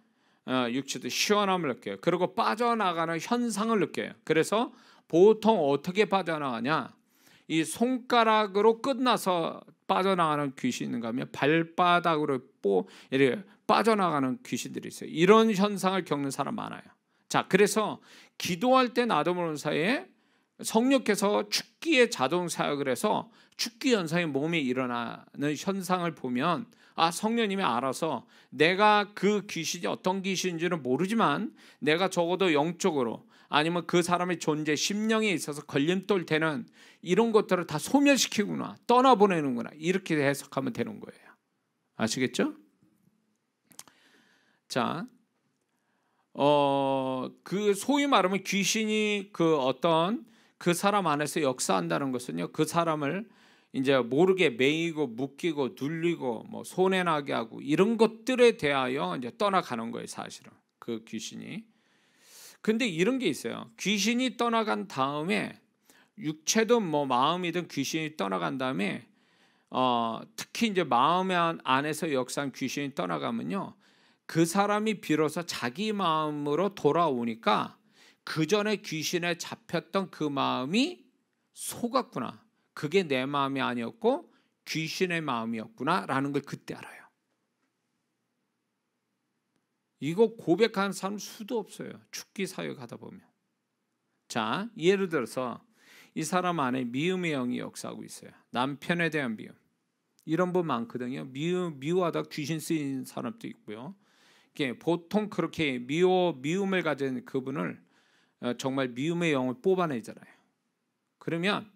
육체도 시원함을 느껴요. 그리고 빠져나가는 현상을 느껴요. 그래서 보통 어떻게 빠져나가냐, 이 손가락으로 끝나서 빠져나가는 귀신이 있는가 하면 발바닥으로 이렇게 빠져나가는 귀신들이 있어요. 이런 현상을 겪는 사람 많아요. 자, 그래서 기도할 때 나도 모르는 사이에 성령께서 축기의 자동 사역을 해서 축기 현상이 몸에 일어나는 현상을 보면 성령님이 알아서 내가 그 귀신이 어떤 귀신인지는 모르지만 내가 적어도 영적으로 아니면 그 사람의 존재, 심령에 있어서 걸림돌 되는 이런 것들을 다 소멸시키구나, 떠나보내는구나, 이렇게 해석하면 되는 거예요. 아시겠죠? 자, 그 소위 말하면 귀신이 그 어떤 그 사람 안에서 역사한다는 것은요, 그 사람을 이제 모르게 매이고 묶이고 눌리고 뭐 손해 나게 하고 이런 것들에 대하여 이제 떠나가는 거예요, 사실은 그 귀신이. 근데 이런 게 있어요. 귀신이 떠나간 다음에 육체든 뭐 마음이든 귀신이 떠나간 다음에 특히 이제 마음 안에서 역사한 귀신이 떠나가면요, 그 사람이 비로소 자기 마음으로 돌아오니까 그 전에 귀신에 잡혔던 그 마음이 속았구나, 그게 내 마음이 아니었고 귀신의 마음이었구나 라는 걸 그때 알아요. 이거 고백하는 사람 수도 없어요, 축기 사역하다 보면. 자, 예를 들어서 이 사람 안에 미움의 영이 역사하고 있어요. 남편에 대한 미움, 이런 분 많거든요. 미워하다 귀신 쓰인 사람도 있고요. 보통 그렇게 미움을 가진 그분을 정말 미움의 영을 뽑아내잖아요. 그러면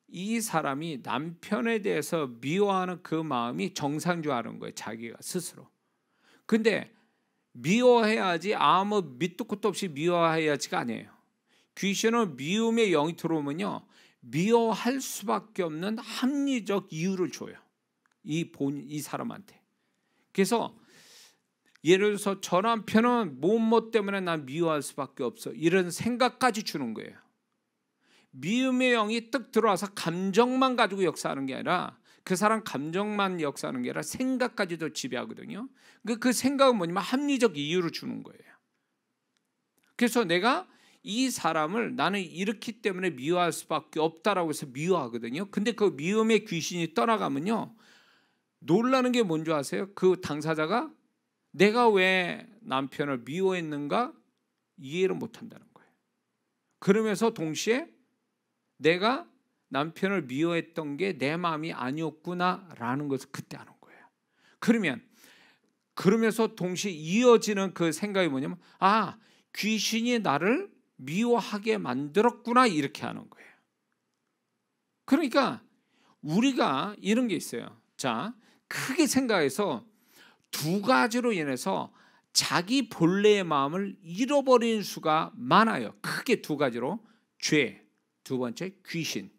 이 사람이 남편에 대해서 미워하는 그 마음이 정상주의하는 거예요, 자기가 스스로. 근데 미워해야지, 아무 밑도 끝도 없이 미워해야지가 아니에요. 귀신은 미움의 영이 들어오면요, 미워할 수밖에 없는 합리적 이유를 줘요, 이 사람한테. 그래서 예를 들어서 저 남편은 뭐 때문에 난 미워할 수밖에 없어, 이런 생각까지 주는 거예요. 미움의 영이 뜩 들어와서 감정만 가지고 역사하는 게 아니라, 그 사람 감정만 역사하는 게 아니라 생각까지도 지배하거든요. 그 생각은 뭐냐면 합리적 이유를 주는 거예요. 그래서 내가 이 사람을 나는 이렇기 때문에 미워할 수밖에 없다라고 해서 미워하거든요. 근데 그 미움의 귀신이 떠나가면요, 놀라는 게 뭔지 아세요? 그 당사자가 내가 왜 남편을 미워했는가 이해를 못한다는 거예요. 그러면서 동시에 내가 남편을 미워했던 게 내 마음이 아니었구나라는 것을 그때 아는 거예요. 그러면서 동시에 이어지는 그 생각이 뭐냐면, 귀신이 나를 미워하게 만들었구나, 이렇게 하는 거예요. 그러니까 우리가 이런 게 있어요. 자, 크게 생각해서 두 가지로 인해서 자기 본래의 마음을 잃어버리는 수가 많아요. 크게 두 가지로: 죄, 두 번째 귀신.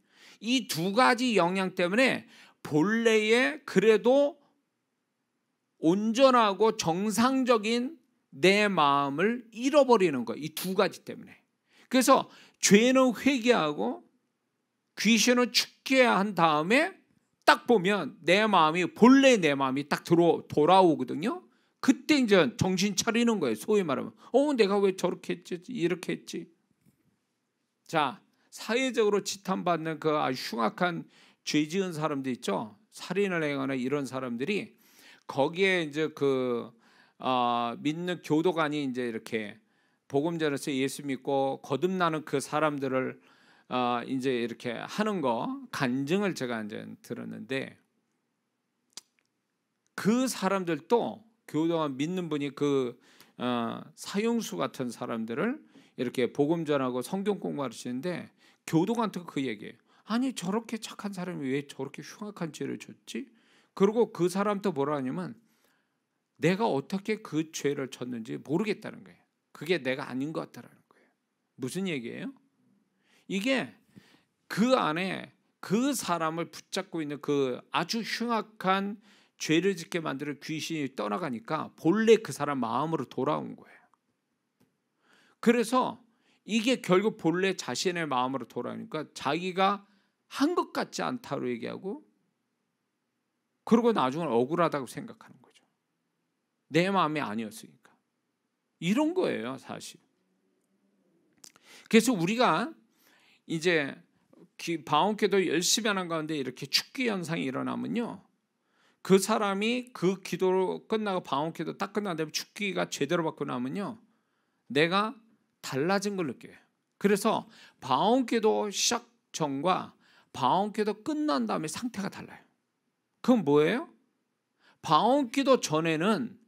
이 두 가지 영향 때문에 본래의 그래도 온전하고 정상적인 내 마음을 잃어버리는 거예요, 이 두 가지 때문에. 그래서 죄는 회개하고 귀신은 축제해야 한 다음에 딱 보면 내 마음이, 본래 내 마음이 딱 돌아오거든요. 그때 이제 정신 차리는 거예요, 소위 말하면. 내가 왜 저렇게 했지, 이렇게 했지. 자, 사회적으로 지탄받는 그 아주 흉악한 죄 지은 사람들 있죠, 살인을 행하는 이런 사람들이, 거기에 이제 믿는 교도관이 이제 이렇게 복음 전해서 예수 믿고 거듭나는 그 사람들을 이제 이렇게 하는 거 간증을 제가 이제 들었는데, 그 사람들도 교도관 믿는 분이 사형수 같은 사람들을 이렇게 복음 전하고 성경 공부하시는데, 교도관한테 그 얘기예요. 아니, 저렇게 착한 사람이 왜 저렇게 흉악한 죄를 졌지? 그리고 그 사람도 뭐라 하냐면, 내가 어떻게 그 죄를 졌는지 모르겠다는 거예요. 그게 내가 아닌 것 같다라는 거예요. 무슨 얘기예요? 이게 그 안에 그 사람을 붙잡고 있는 그 아주 흉악한 죄를 짓게 만드는 귀신이 떠나가니까 본래 그 사람 마음으로 돌아온 거예요. 그래서 이게 결국 본래 자신의 마음으로 돌아오니까 자기가 한 것 같지 않다고 얘기하고, 그리고 나중에 억울하다고 생각하는 거죠. 내 마음이 아니었으니까. 이런 거예요, 사실. 그래서 우리가 이제 방언기도 열심히 하는 가운데 이렇게 축기 현상이 일어나면요, 그 사람이 그 기도 끝나고 방언기도 딱 끝난 다음에 축기가 제대로 받고 나면요, 내가 달라진 걸 느껴요. 그래서 방언기도 시작 전과 방언기도 끝난 다음에 상태가 달라요. 그건 뭐예요? 방언기도 전에는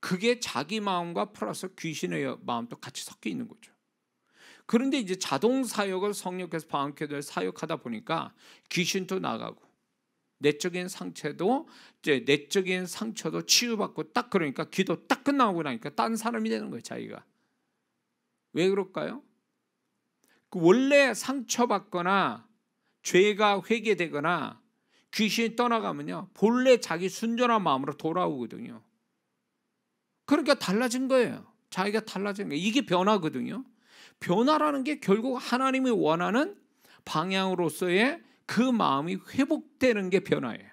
그게 자기 마음과 플러스 귀신의 마음도 같이 섞여 있는 거죠. 그런데 이제 자동 사역을 성령께서 방언기도에 사역하다 보니까 귀신도 나가고 내적인 상처도 치유받고, 딱 그러니까 기도 딱 끝나고 나니까 딴 사람이 되는 거예요, 자기가. 왜 그럴까요? 원래 상처받거나 죄가 회개되거나 귀신이 떠나가면요, 본래 자기 순전한 마음으로 돌아오거든요. 그러니까 달라진 거예요. 자기가 달라진 거예요. 이게 변화거든요. 변화라는 게 결국 하나님이 원하는 방향으로서의 그 마음이 회복되는 게 변화예요.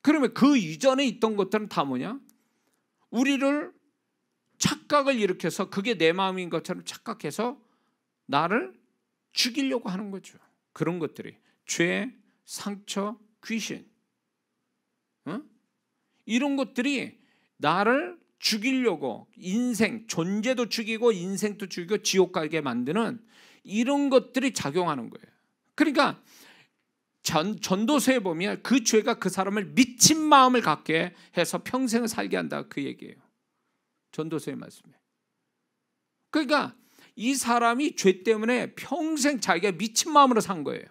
그러면 그 이전에 있던 것들은 다 뭐냐? 우리를 착각을 일으켜서 그게 내 마음인 것처럼 착각해서 나를 죽이려고 하는 거죠. 그런 것들이 죄, 상처, 귀신, 이런 것들이 나를 죽이려고, 인생, 존재도 죽이고 인생도 죽이고 지옥 가게 만드는 이런 것들이 작용하는 거예요. 그러니까 전도서에 보면 그 죄가 그 사람을 미친 마음을 갖게 해서 평생을 살게 한다, 그 얘기예요. 전도서의 말씀에. 그러니까 이 사람이 죄 때문에 평생 자기가 미친 마음으로 산 거예요.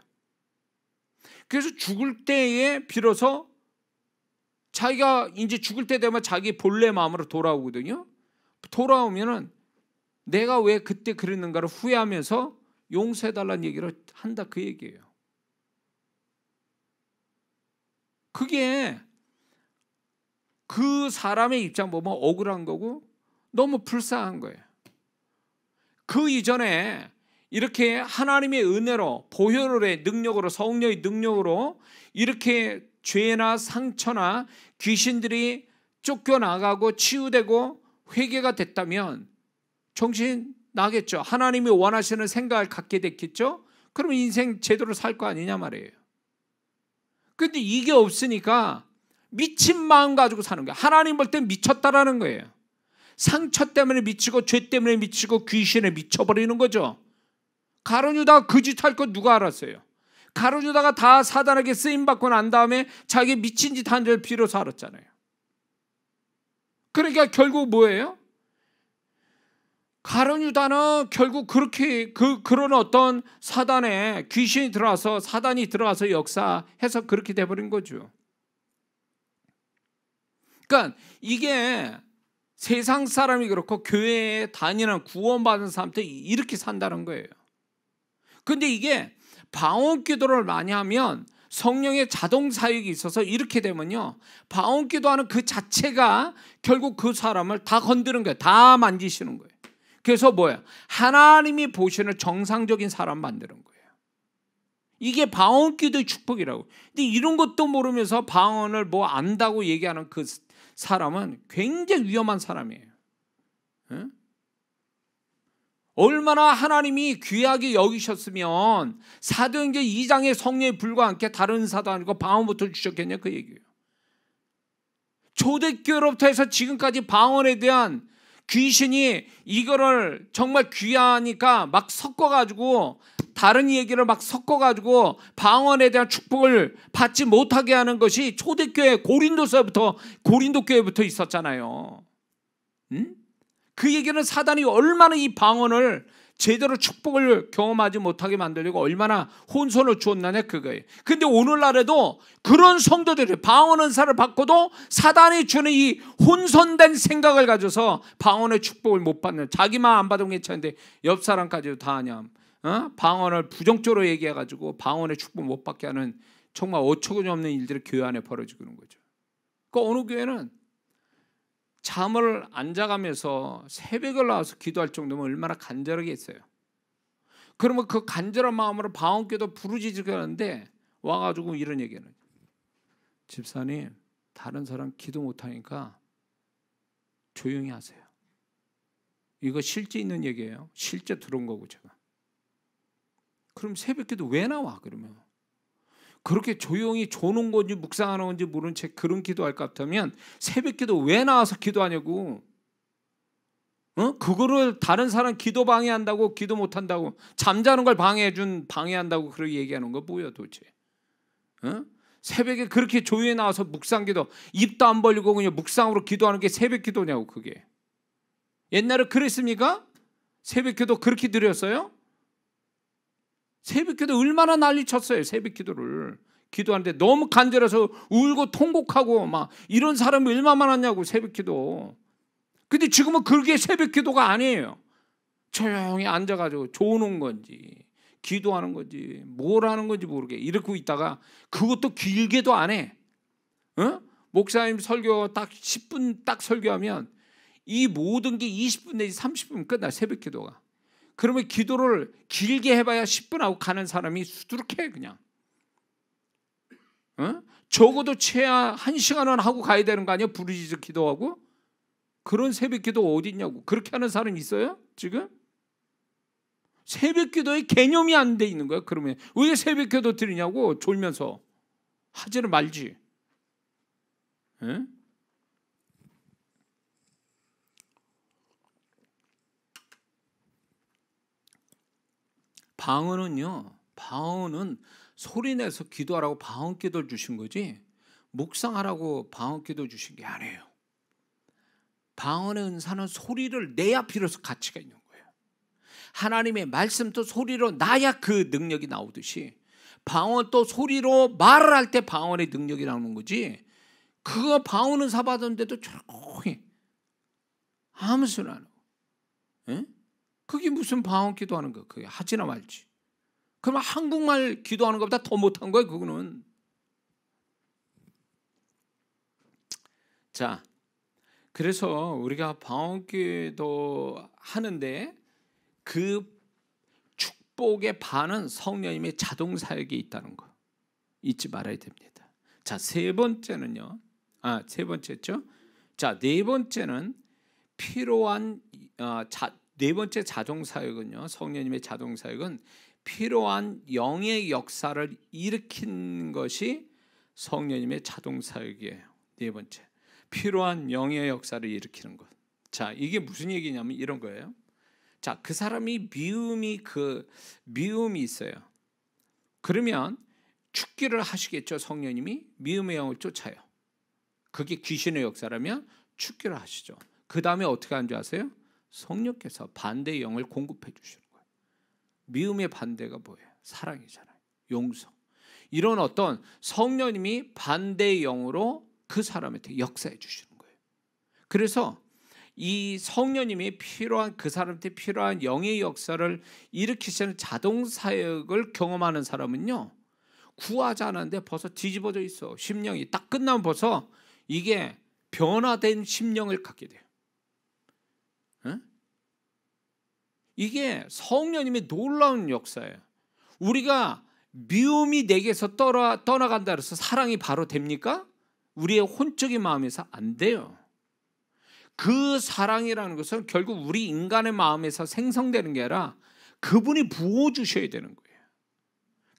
그래서 죽을 때에 비로소 자기가 이제 죽을 때 되면 자기 본래 마음으로 돌아오거든요. 돌아오면은 내가 왜 그때 그랬는가를 후회하면서 용서해달라는 얘기를 한다, 그 얘기예요. 그게 그 사람의 입장 보면 억울한 거고 너무 불쌍한 거예요. 그 이전에 이렇게 하나님의 은혜로, 보혈의 능력으로, 성령의 능력으로 이렇게 죄나 상처나 귀신들이 쫓겨나가고 치유되고 회개가 됐다면 정신 나겠죠. 하나님이 원하시는 생각을 갖게 됐겠죠. 그러면 인생 제대로 살 거 아니냐 말이에요. 그런데 이게 없으니까 미친 마음 가지고 사는 거예요. 하나님 볼 땐 미쳤다라는 거예요. 상처 때문에 미치고 죄 때문에 미치고 귀신에 미쳐버리는 거죠. 가룟 유다가 그 짓 할 거 누가 알았어요? 가룟 유다가 다 사단에게 쓰임받고 난 다음에 자기 미친 짓 한 줄 비로소 알았잖아요. 그러니까 결국 뭐예요? 가룟 유다는 결국 그렇게 그런 어떤 사단에 귀신이 들어와서, 사단이 들어와서 역사해서 그렇게 돼버린 거죠. 그러니까 이게 세상 사람이 그렇고 교회에 다니는 구원받은 사람들이 이렇게 산다는 거예요. 근데 이게 방언 기도를 많이 하면 성령의 자동 사역이 있어서 이렇게 되면요, 방언 기도하는 그 자체가 결국 그 사람을 다 건드는 거예요. 다 만지시는 거예요. 그래서 뭐야? 하나님이 보시는 정상적인 사람 만드는 거예요. 이게 방언 기도의 축복이라고. 근데 이런 것도 모르면서 방언을 뭐 안다고 얘기하는 그 사람은 굉장히 위험한 사람이에요. 응? 얼마나 하나님이 귀하게 여기셨으면 사도행전 2장의 성령의 불과 함께 다른 사도 아니고 방언부터 주셨겠냐, 그 얘기예요. 초대교회로부터 해서 지금까지 방언에 대한 귀신이 이거를 정말 귀하니까 막 섞어가지고 다른 얘기를 막 섞어가지고 방언에 대한 축복을 받지 못하게 하는 것이 초대교회 고린도 교회부터 있었잖아요. 응? 그 얘기는 사단이 얼마나 이 방언을 제대로 축복을 경험하지 못하게 만들려고 얼마나 혼선을 주었나냐, 그거예요. 근데 오늘날에도 그런 성도들이 방언 은사를 받고도 사단이 주는 이 혼선된 생각을 가져서 방언의 축복을 못 받는, 자기만 안 받으면 괜찮은데 옆 사람까지도 다 하냐, 방언을 부정적으로 얘기해가지고 방언의 축복 못 받게 하는 정말 어처구니 없는 일들이 교회 안에 벌어지고 있는 거죠. 그러니까 어느 교회는 잠을 안 자가면서 새벽을 나와서 기도할 정도면 얼마나 간절하게 했어요. 그러면 그 간절한 마음으로 방언기도 부르짖으려는데 와가지고 이런 얘기는, 집사님 다른 사람 기도 못하니까 조용히 하세요. 이거 실제 있는 얘기예요. 실제 들은 거고 제가. 그럼 새벽기도 왜 나와? 그러면 그렇게 조용히 조는 건지 묵상하는 건지 모른 채 그런 기도할 것 같으면 새벽기도 왜 나와서 기도하냐고. 그거를 다른 사람 기도 방해한다고, 기도 못한다고, 잠자는 걸 방해한다고 그렇게 얘기하는 거 뭐야 도대체? 새벽에 그렇게 조용히 나와서 묵상기도, 입도 안 벌리고 그냥 묵상으로 기도하는 게 새벽기도냐고. 그게 옛날에 그랬습니까? 새벽기도 그렇게 드렸어요? 새벽기도 얼마나 난리쳤어요. 새벽기도를 기도하는데 너무 간절해서 울고 통곡하고 막 이런 사람이 얼마나 많았냐고. 새벽기도. 근데 지금은 그게 새벽기도가 아니에요. 조용히 앉아가지고 조는 건지 기도하는 건지 뭘 하는 건지 모르게 이러고 있다가 그것도 길게도 안 해. 목사님 설교 딱 10분 딱 설교하면 이 모든 게 20분 내지 30분 끝나. 새벽기도가. 그러면 기도를 길게 해봐야 10분 하고 가는 사람이 수두룩해 그냥. 적어도 최하 1시간은 하고 가야 되는 거 아니야? 부르짖어 기도하고. 그런 새벽기도 어디 있냐고. 그렇게 하는 사람 있어요? 지금? 새벽기도의 개념이 안 돼 있는 거야. 그러면 왜 새벽기도 드리냐고. 졸면서 하지는 말지. 방언은 소리내서 기도하라고 방언기도를 주신 거지 묵상하라고 방언기도 주신 게 아니에요. 방언의 은사는 소리를 내야 비로소 가치가 있는 거예요. 하나님의 말씀도 소리로 나야 그 능력이 나오듯이 방언도 소리로 말을 할 때 방언의 능력이 나오는 거지. 그거 방언 은사 받았는데도 조용히 아무 소리 안 하고. 그게 무슨 방언 기도하는 거야. 그게 하지나 말지. 그러면 한국말 기도하는 것보다 더 못한 거야 그거는. 자, 그래서 우리가 방언 기도 하는데 그 축복의 반은 성령님의 자동 사역이 있다는 거 잊지 말아야 됩니다. 자, 세 번째는요. 세 번째죠. 자, 네 번째는 필요한 네 번째 자동 사역은요. 성령님의 자동 사역은 필요한 영의 역사를 일으키는 것이 성령님의 자동 사역이에요. 네 번째. 필요한 영의 역사를 일으키는 것. 자, 이게 무슨 얘기냐면 이런 거예요. 자, 그 사람이 미움이 있어요. 그러면 죽기를 하시겠죠. 성령님이 미움의 영을 쫓아요. 그게 귀신의 역사라면 죽기를 하시죠. 그 다음에 어떻게 하는 줄 아세요? 성령께서 반대의 영을 공급해 주시는 거예요. 미움의 반대가 뭐예요? 사랑이잖아요. 용서. 이런 어떤 성령님이 반대의 영으로 그 사람한테 역사해 주시는 거예요. 그래서 이 성령님이 그 사람한테 필요한 영의 역사를 일으키시는 자동 사역을 경험하는 사람은요, 구하지 않았는데 벌써 뒤집어져 있어. 심령이 딱 끝나면 벌써 이게 변화된 심령을 갖게 돼요. 이게 성령님의 놀라운 역사예요. 우리가 미움이 내게서 떠나간다 해서 사랑이 바로 됩니까? 우리의 혼적인 마음에서 안 돼요. 그 사랑이라는 것은 결국 우리 인간의 마음에서 생성되는 게 아니라 그분이 부어주셔야 되는 거예요.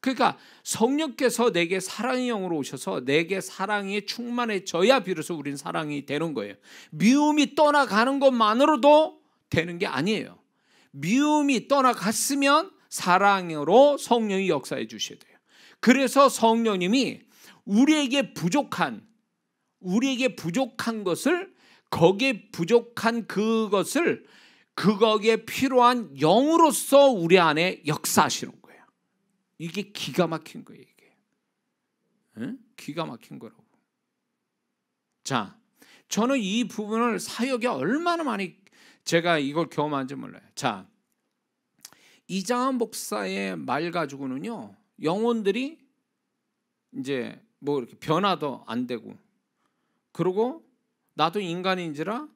그러니까 성령께서 내게 사랑의 영으로 오셔서 내게 사랑이 충만해져야 비로소 우리는 사랑이 되는 거예요. 미움이 떠나가는 것만으로도 되는 게 아니에요. 미움이 떠나갔으면 사랑으로 성령이 역사해 주셔야 돼요. 그래서 성령님이 우리에게 부족한 것을, 거기에 부족한 그것을 그거기에 필요한 영으로서 우리 안에 역사하시는 거예요. 이게 기가 막힌 거예요. 이게 기가 막힌 거라고. 자, 저는 이 부분을 사역에 얼마나 많이 제가 이걸 경험한지 몰라요. 자, 이장한 목사의 말 가지고는요, 영혼들이 이제 뭐 이렇게 변화도 안 되고, 그리고 나도 인간인지라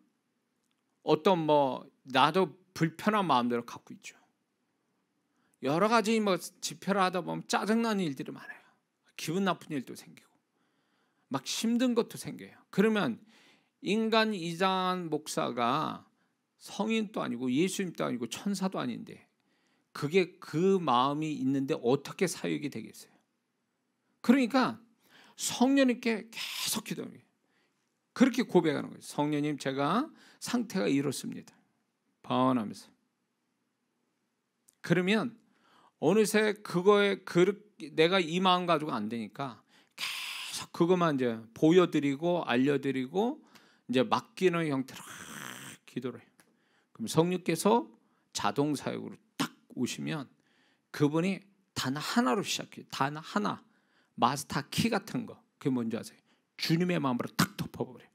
어떤 뭐 나도 불편한 마음들을 갖고 있죠. 여러 가지 뭐 집회를 하다 보면 짜증나는 일들이 많아요. 기분 나쁜 일도 생기고 막 힘든 것도 생겨요. 그러면 인간 이장한 목사가 성인도 아니고 예수님도 아니고 천사도 아닌데 그게 그 마음이 있는데 어떻게 사역이 되겠어요? 그러니까 성령님께 계속 기도해요. 그렇게 고백하는 거예요. 성령님, 제가 상태가 이렇습니다. 방언하면서. 그러면 어느새 그거에 내가 이 마음 가지고 안 되니까 계속 그것만 이제 보여드리고 알려드리고 이제 맡기는 형태로 기도를 해요. 그럼 성령께서 자동 사역으로 딱 오시면 그분이 단 하나로 시작해요. 단 하나. 마스터 키 같은 거. 그게 뭔지 아세요? 주님의 마음으로 탁 덮어버려요.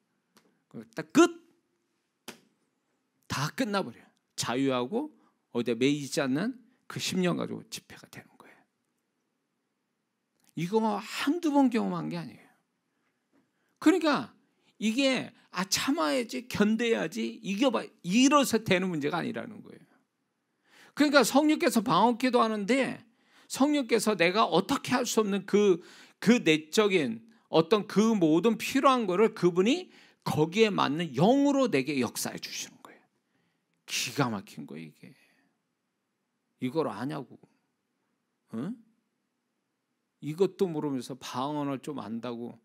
딱 끝. 다 끝나버려요. 자유하고 어디에 매이지 않는 그 10년 가지고 집회가 되는 거예요. 이거 한두 번 경험한 게 아니에요. 그러니까 이게 참아야지, 견뎌야지, 이겨봐, 이래서 되는 문제가 아니라는 거예요. 그러니까 성령께서 방언기도 하는데 성령께서 내가 어떻게 할 수 없는 그 내적인 어떤 그 모든 필요한 거를 그분이 거기에 맞는 영으로 내게 역사해 주시는 거예요. 기가 막힌 거예요 이게. 이걸 아냐고. 응? 이것도 모르면서 방언을 좀 안다고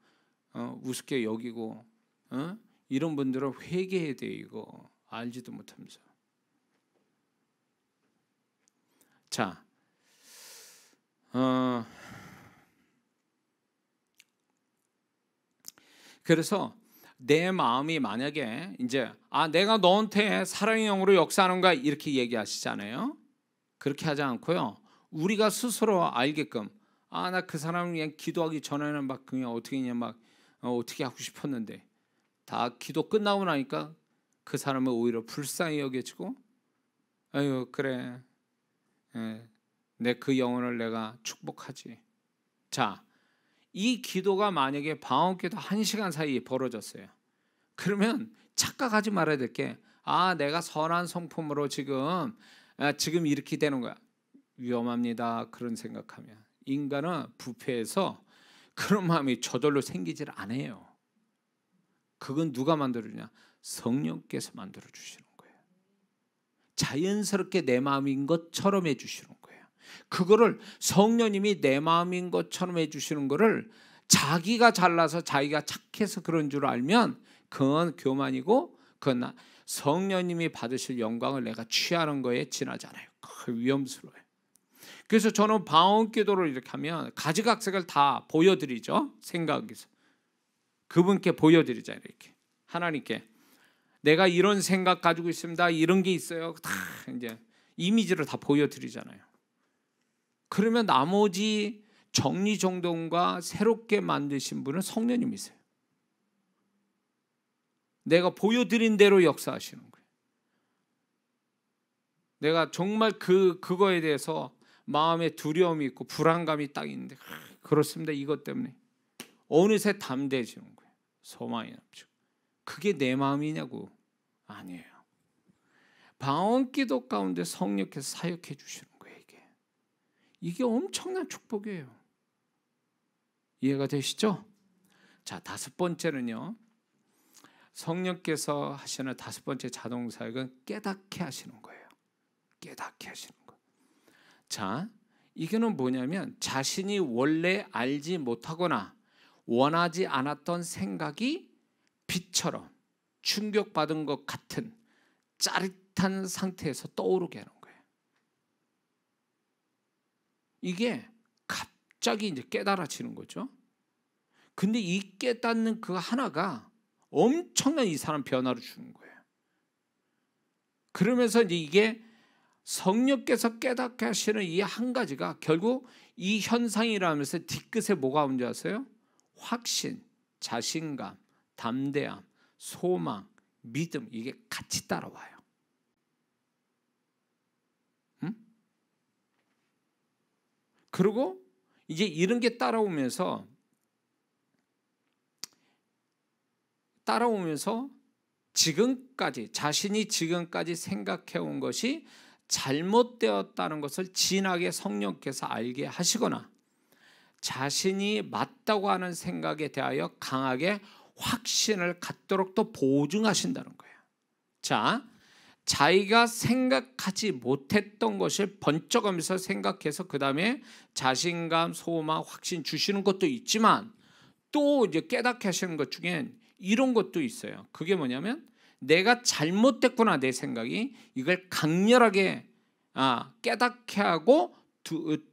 우습게 여기고 이런 분들은 회개해야 돼. 이거 알지도 못하면서. 자, 그래서 내 마음이 만약에 이제 내가 너한테 사랑의 영으로 역사하는 거야 이렇게 얘기하시잖아요. 그렇게 하지 않고요. 우리가 스스로 알게끔 나 그 사람 그냥 기도하기 전에는 막 그냥 어떻게 그냥 막 어떻게 하고 싶었는데 다 기도 끝나고 나니까 그 사람을 오히려 불쌍히 여겨지고 아유 그래 내 그 영혼을 내가 축복하지. 자, 이 기도가 만약에 방언기도 1시간 사이에 벌어졌어요. 그러면 착각하지 말아야 될 게 내가 선한 성품으로 지금 이렇게 되는 거야. 위험합니다. 그런 생각하면 인간은 부패해서 그런 마음이 저절로 생기질 않아요. 그건 누가 만들어주냐? 성령께서 만들어주시는 거예요. 자연스럽게 내 마음인 것처럼 해주시는 거예요. 그거를 성령님이 내 마음인 것처럼 해주시는 거를 자기가 잘나서 자기가 착해서 그런 줄 알면 그건 교만이고 그건 성령님이 받으실 영광을 내가 취하는 거에 지나잖아요. 위험스러워요. 그래서 저는 방언 기도를 이렇게 하면 가지각색을 다 보여드리죠. 생각에서 그분께 보여드리자. 이렇게 하나님께 내가 이런 생각 가지고 있습니다. 이런 게 있어요. 다 이제 이미지를 다 보여드리잖아요. 그러면 나머지 정리정돈과 새롭게 만드신 분은 성령님이세요. 내가 보여드린 대로 역사하시는 거예요. 내가 정말 그거에 대해서 마음에 두려움이 있고 불안감이 딱 있는데 그렇습니다. 이것 때문에 어느새 담대해지는 거예요. 소망이 넘치고. 그게 내 마음이냐고. 아니에요. 방언기도 가운데 성령께서 사역해 주시는 거예요. 이게 엄청난 축복이에요. 이해가 되시죠? 자, 5번째는요. 성령께서 하시는 5번째 자동 사역은 깨닫게 하시는 거예요. 깨닫게 하시는 거. 자, 이거는 뭐냐면 자신이 원래 알지 못하거나 원하지 않았던 생각이 빛처럼 충격받은 것 같은 짜릿한 상태에서 떠오르게 하는 거예요. 이게 갑자기 이제 깨달아지는 거죠. 근데 이 깨닫는 그 하나가 엄청난 이 사람 변화를 주는 거예요. 그러면서 이제 이게 성령께서 깨닫게 하시는 이 한 가지가 결국 이 현상이라면서 뒤끝에 뭐가 온지 아세요? 확신, 자신감, 담대함, 소망, 믿음 이게 같이 따라와요. 응? 그리고 이제 이런 게 따라오면서 따라오면서 지금까지 자신이 지금까지 생각해온 것이 잘못되었다는 것을 진하게 성령께서 알게 하시거나 자신이 맞다고 하는 생각에 대하여 강하게 확신을 갖도록 또 보증하신다는 거예요. 자, 자기가 생각하지 못했던 것을 번쩍하면서 생각해서 그 다음에 자신감, 소망, 확신 주시는 것도 있지만 또 이제 깨닫게 하시는 것 중엔 이런 것도 있어요. 그게 뭐냐면 내가 잘못됐구나 내 생각이 이걸 강렬하게 깨닫게 하고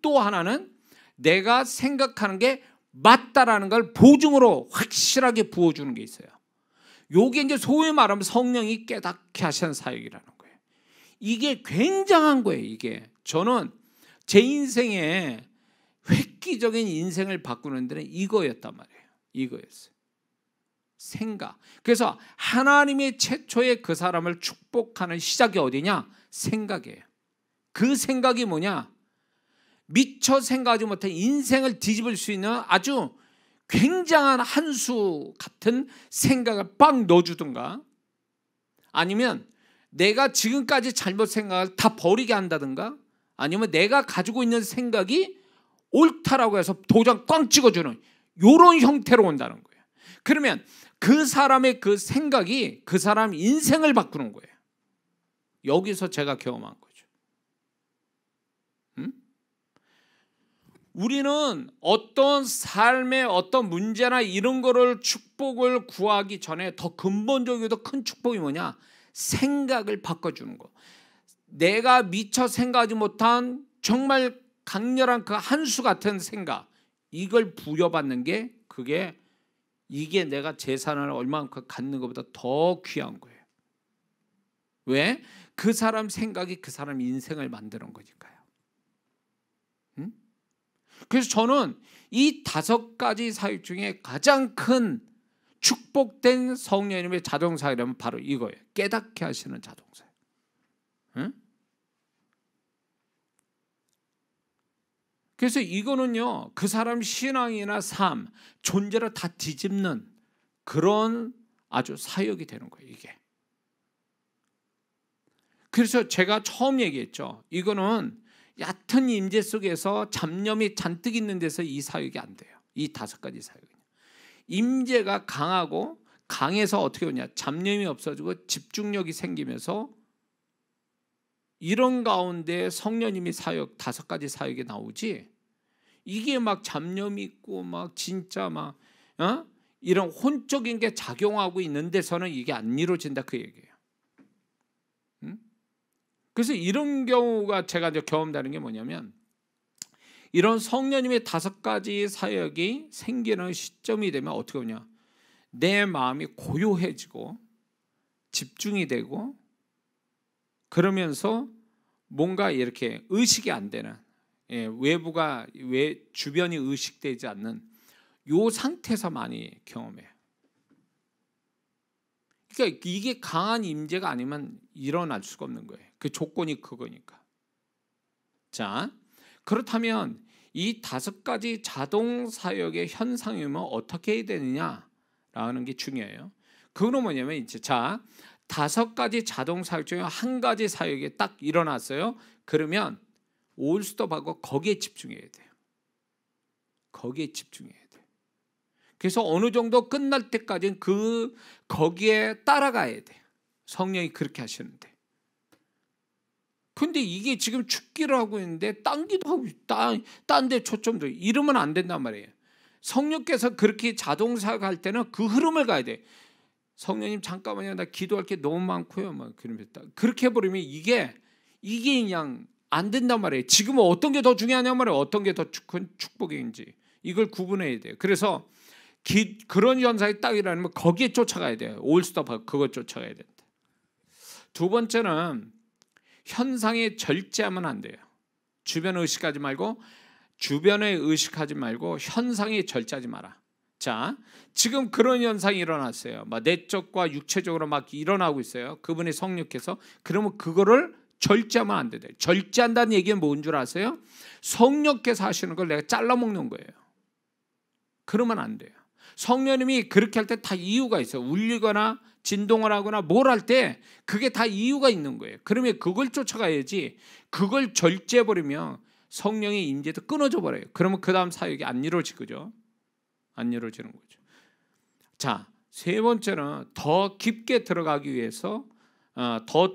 또 하나는 내가 생각하는 게 맞다라는 걸 보증으로 확실하게 부어주는 게 있어요. 요게 이제 소위 말하면 성령이 깨닫게 하시는 사역이라는 거예요. 이게 굉장한 거예요. 이게 저는 제 인생에 획기적인 인생을 바꾸는 데는 이거였단 말이에요. 이거였어요. 생각. 그래서 하나님의 최초의 그 사람을 축복하는 시작이 어디냐? 생각이에요. 그 생각이 뭐냐? 미처 생각하지 못한 인생을 뒤집을 수 있는 아주 굉장한 한 수 같은 생각을 빡 넣어주든가 아니면 내가 지금까지 잘못 생각을 다 버리게 한다든가 아니면 내가 가지고 있는 생각이 옳다라고 해서 도장 꽝 찍어주는 이런 형태로 온다는 거예요. 그러면 그 사람의 그 생각이 그 사람 인생을 바꾸는 거예요. 여기서 제가 경험한 거죠. 우리는 어떤 삶의 어떤 문제나 이런 거를 축복을 구하기 전에 더 근본적이고 큰 축복이 뭐냐? 생각을 바꿔주는 거. 내가 미처 생각하지 못한 정말 강렬한 그 한 수 같은 생각, 이걸 부여받는 게 이게 내가 재산을 얼마만큼 갖는 것보다 더 귀한 거예요. 왜? 그 사람 생각이 그 사람 인생을 만드는 거니까요. 그래서 저는 이 5가지 사역 중에 가장 큰 축복된 성령님의 자동사역이라면 바로 이거예요. 깨닫게 하시는 자동사역. 그래서 이거는요, 그 사람 신앙이나 삶, 존재를 다 뒤집는 그런 아주 사역이 되는 거예요, 이게. 그래서 제가 처음 얘기했죠. 이거는 얕은 임재 속에서 잡념이 잔뜩 있는 데서 이 사역이 안 돼요. 이 5가지 사역은. 임재가 강하고 강해서 어떻게 오냐? 잡념이 없어지고 집중력이 생기면서 이런 가운데 성령님이 사역 5가지 사역이 나오지. 이게 막 잡념이 있고 막 진짜 막 이런 혼적인 게 작용하고 있는 데서는 이게 안 이루어진다 그 얘기예요. 그래서 이런 경우가 제가 이제 경험되는 게 뭐냐면 이런 성령님의 5가지 사역이 생기는 시점이 되면 어떻게 오냐? 내 마음이 고요해지고 집중이 되고 그러면서 뭔가 이렇게 의식이 안 되는 주변이 의식되지 않는 요 상태에서 많이 경험해요. 그러니까 이게 강한 임재가 아니면 일어날 수가 없는 거예요. 그 조건이 그거니까. 자, 그렇다면 이 5가지 자동 사역의 현상이면 어떻게 해야 되느냐라는 게 중요해요. 그거는 뭐냐면 이제 5가지 자동 사역 중에 한 가지 사역이 딱 일어났어요. 그러면 올스톱하고 거기에 집중해야 돼요. 거기에 집중해야 돼요. 그래서 어느 정도 끝날 때까지는 거기에 따라가야 돼요. 성령이 그렇게 하시는데. 근데 이게 지금 축기를 하고 있는데 딴 기도 하고 딴 데 초점도 이러면 안 된단 말이에요. 성령께서 그렇게 자동 사역할 때는 그 흐름을 가야 돼. 성령님 잠깐만요, 나 기도할 게 너무 많고요. 막 그렇게 해버리면 이게 그냥 안 된단 말이에요. 지금은 어떤 게 더 중요하냔 말이에요. 어떤 게 더 큰 축복인지 이걸 구분해야 돼요. 그래서 그런 현상이 딱 일어나면 거기에 쫓아가야 돼요. 올스톱하고 그거 쫓아가야 된다. 두 번째는 현상에 절제하면 안 돼요. 주변 의식하지 말고 주변에 의식하지 말고 현상에 절제하지 마라. 자, 지금 그런 현상이 일어났어요. 막 내적과 육체적으로 막 일어나고 있어요. 그분의 성령께서. 그러면 그거를 절제하면 안 돼요. 절제한다는 얘기는 뭔 줄 아세요? 성령께서 하시는 걸 내가 잘라먹는 거예요. 그러면 안 돼요. 성령님이 그렇게 할 때 다 이유가 있어요. 울리거나 진동을 하거나 뭘 할 때 그게 다 이유가 있는 거예요. 그러면 그걸 쫓아가야지, 그걸 절제해버리면 성령의 임재도 끊어져 버려요. 그러면 그 다음 사역이 안 이루어지죠. 안 이루어지는 거죠. 자, 세 번째는 더 깊게 들어가기 위해서 더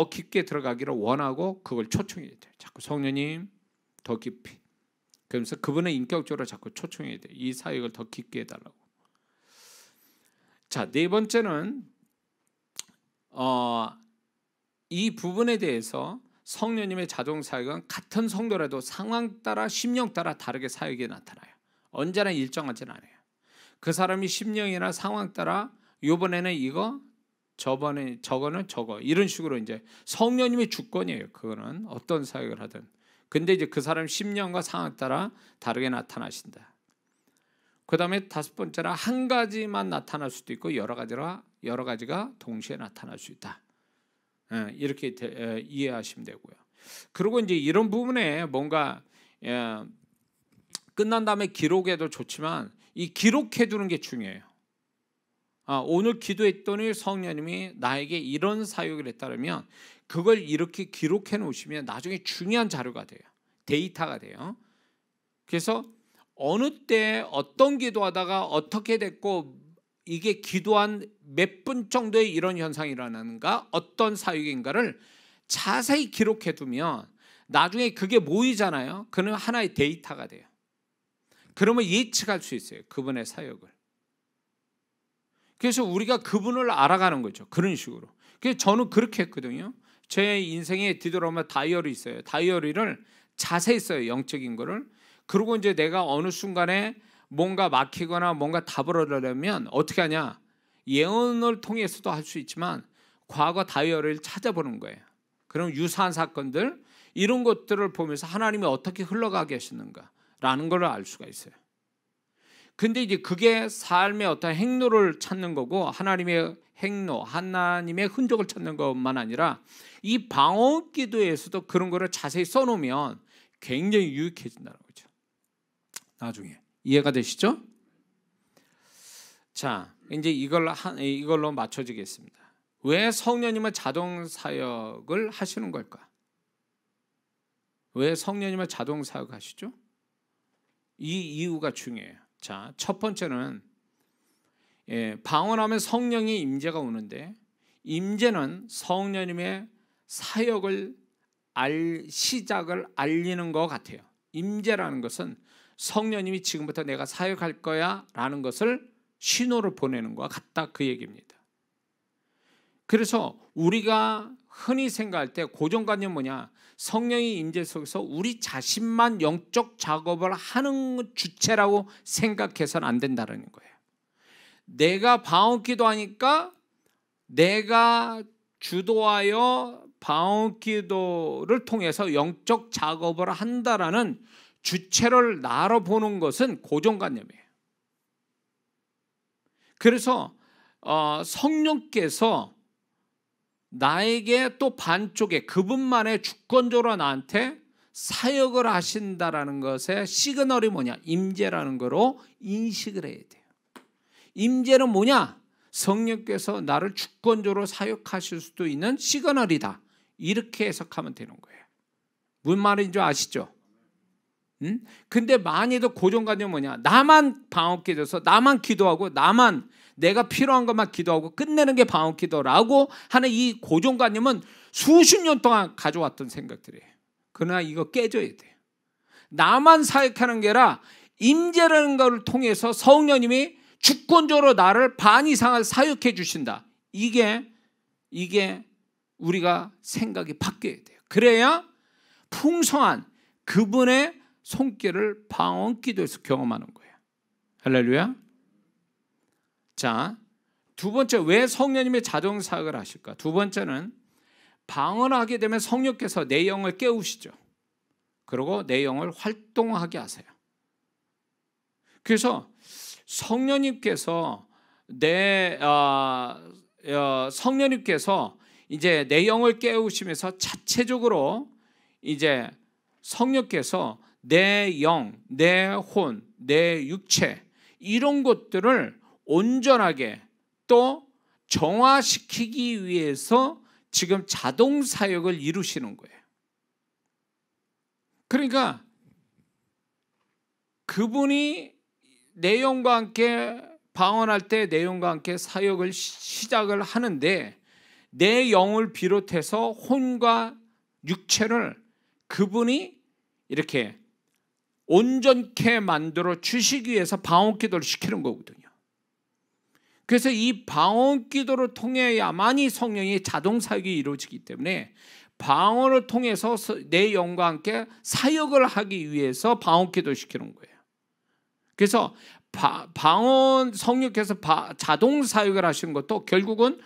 깊게 들어가기를 원하고 그걸 초청해야 돼요. 자꾸 성령님 더 깊이. 그러면서 그분의 인격적으로 자꾸 초청해야 돼요. 이 사역을 더 깊게 해달라고. 자, 네 번째는 이 부분에 대해서 성령님의 자동 사역은 같은 성도라도 상황 따라 심령 따라 다르게 사역이 나타나요. 언제나 일정하지는 않아요. 그 사람이 심령이나 상황 따라 이번에는 이거, 저거는 저거, 이런 식으로 이제 성령님의 주권이에요. 그거는 어떤 사역을 하든. 근데 이제 그 사람 심령과 상황 따라 다르게 나타나신다. 그 다음에 다섯 번째는 한 가지만 나타날 수도 있고 여러 가지가 동시에 나타날 수 있다. 이렇게 이해하시면 되고요. 그리고 이제 이런 부분에 뭔가 끝난 다음에 기록해도 좋지만 이 기록해 두는 게 중요해요. 오늘 기도했더니 성령님이 나에게 이런 사역을 했다면 그걸 이렇게 기록해 놓으시면 나중에 중요한 자료가 돼요. 데이터가 돼요. 그래서 어느 때 어떤 기도하다가 어떻게 됐고 이게 기도한 몇 분 정도의 이런 현상이 일어나는가, 어떤 사역인가를 자세히 기록해 두면 나중에 그게 모이잖아요. 그러면 하나의 데이터가 돼요. 그러면 예측할 수 있어요. 그분의 사역을. 그래서 우리가 그분을 알아가는 거죠. 그런 식으로. 그래서 저는 그렇게 했거든요. 제 인생에 뒤돌아보면 다이어리 있어요. 다이어리를 자세히 써요. 영적인 거를. 그리고 이제 내가 어느 순간에 뭔가 막히거나 뭔가 답을 얻으려면 어떻게 하냐. 예언을 통해서도 할 수 있지만 과거 다이어리를 찾아보는 거예요. 그럼 유사한 사건들 이런 것들을 보면서 하나님이 어떻게 흘러가게 하시는가라는 걸 알 수가 있어요. 근데 이제 그게 삶의 어떤 행로를 찾는 거고 하나님의 행로, 하나님의 흔적을 찾는 것만 아니라 이 방언 기도에서도 그런 거를 자세히 써놓으면 굉장히 유익해진다는 거죠. 나중에 이해가 되시죠? 자, 이제 이걸로 맞춰지겠습니다. 왜 성령님은 자동 사역을 하시는 걸까? 왜 성령님은 자동 사역 하시죠? 이 이유가 중요해요. 자, 첫 번째는 방언하면 성령의 임재가 오는데 임재는 성령님의 사역을 시작을 알리는 것 같아요. 임재라는 것은 성령님이 지금부터 내가 사역할 거야 라는 것을 신호를 보내는 것 같다, 그 얘기입니다. 그래서 우리가 흔히 생각할 때 고정관념 뭐냐, 성령의 임재 속에서 우리 자신만 영적 작업을 하는 주체라고 생각해서는 안 된다는 거예요. 내가 방언 기도하니까 내가 주도하여 방언 기도를 통해서 영적 작업을 한다라는 주체를 나로 보는 것은 고정관념이에요. 그래서 성령께서 나에게 또 반쪽에 그분만의 주권적으로 나한테 사역을 하신다라는 것의 시그널이 뭐냐, 임재라는 거로 인식을 해야 돼요. 임재는 뭐냐, 성령께서 나를 주권적으로 사역하실 수도 있는 시그널이다, 이렇게 해석하면 되는 거예요. 무슨 말인지 아시죠? 근데 많이도 고정관념 뭐냐, 나만 방언 기도해서 나만 기도하고 나만 내가 필요한 것만 기도하고 끝내는 게 방언 기도라고 하는 이 고정관념은 수십 년 동안 가져왔던 생각들이에요. 그러나 이거 깨져야 돼요. 나만 사역하는 게 아니라 임재라는 것을 통해서 성령님이 주권적으로 나를 반 이상을 사역해 주신다. 이게 우리가 생각이 바뀌어야 돼요. 그래야 풍성한 그분의 손길을 방언 기도에서 경험하는 거예요. 할렐루야. 자, 두 번째, 왜 성령님의 자동 사역을 하실까? 두 번째는 방언하게 되면 성령께서 내 영을 깨우시죠. 그리고 내 영을 활동하게 하세요. 그래서 성령님께서 이제 내 영을 깨우시면서 자체적으로 이제 성령께서 내 영, 내 혼, 내 육체 이런 것들을 온전하게 또 정화시키기 위해서 지금 자동 사역을 이루시는 거예요. 그러니까 그분이 내 영과 함께 방언할 때 내 영과 함께 사역을 시작을 하는데 내 영을 비롯해서 혼과 육체를 그분이 이렇게 온전케 만들어 주시기 위해서 방언기도를 시키는 거거든요. 그래서 이 방언기도를 통해야만이 성령의 자동 사역이 이루어지기 때문에 방언을 통해서 내 영과 함께 사역을 하기 위해서 방언기도를 시키는 거예요. 그래서 방언 성령께서 자동 사역을 하시는 것도 결국은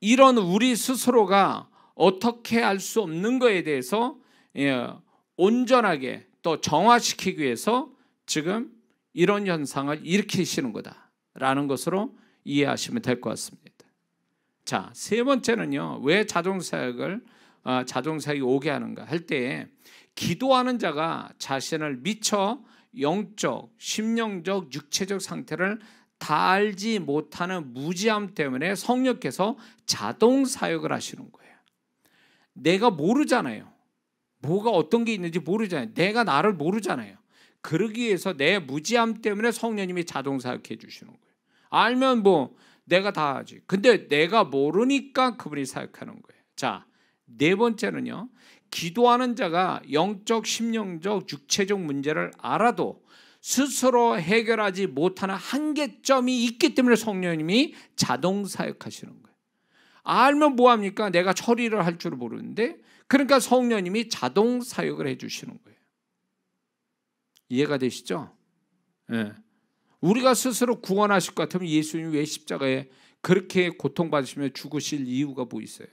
이런 우리 스스로가 어떻게 할 수 없는 것에 대해서 온전하게 또 정화시키기 위해서 지금 이런 현상을 일으키시는 거다라는 것으로 이해하시면 될 것 같습니다. 자, 세 번째는요. 왜 자동 사역이 오게 하는가 할 때 기도하는 자가 자신을 미처 영적, 심령적, 육체적 상태를 다 알지 못하는 무지함 때문에 성령께서 자동 사역을 하시는 거예요. 내가 모르잖아요. 뭐가 어떤 게 있는지 모르잖아요. 내가 나를 모르잖아요. 그러기 위해서 내 무지함 때문에 성령님이 자동 사역해 주시는 거예요. 알면 뭐 내가 다 하지. 근데 내가 모르니까 그분이 사역하는 거예요. 자, 네 번째는요. 기도하는 자가 영적, 심령적, 육체적 문제를 알아도 스스로 해결하지 못하는 한계점이 있기 때문에 성령님이 자동 사역하시는 거예요. 알면 뭐합니까? 내가 처리를 할 줄 모르는데 그러니까 성령님이 자동 사역을 해주시는 거예요. 이해가 되시죠? 네. 우리가 스스로 구원하실 것 같으면 예수님이 왜 십자가에 그렇게 고통받으시며 죽으실 이유가 뭐 있어요?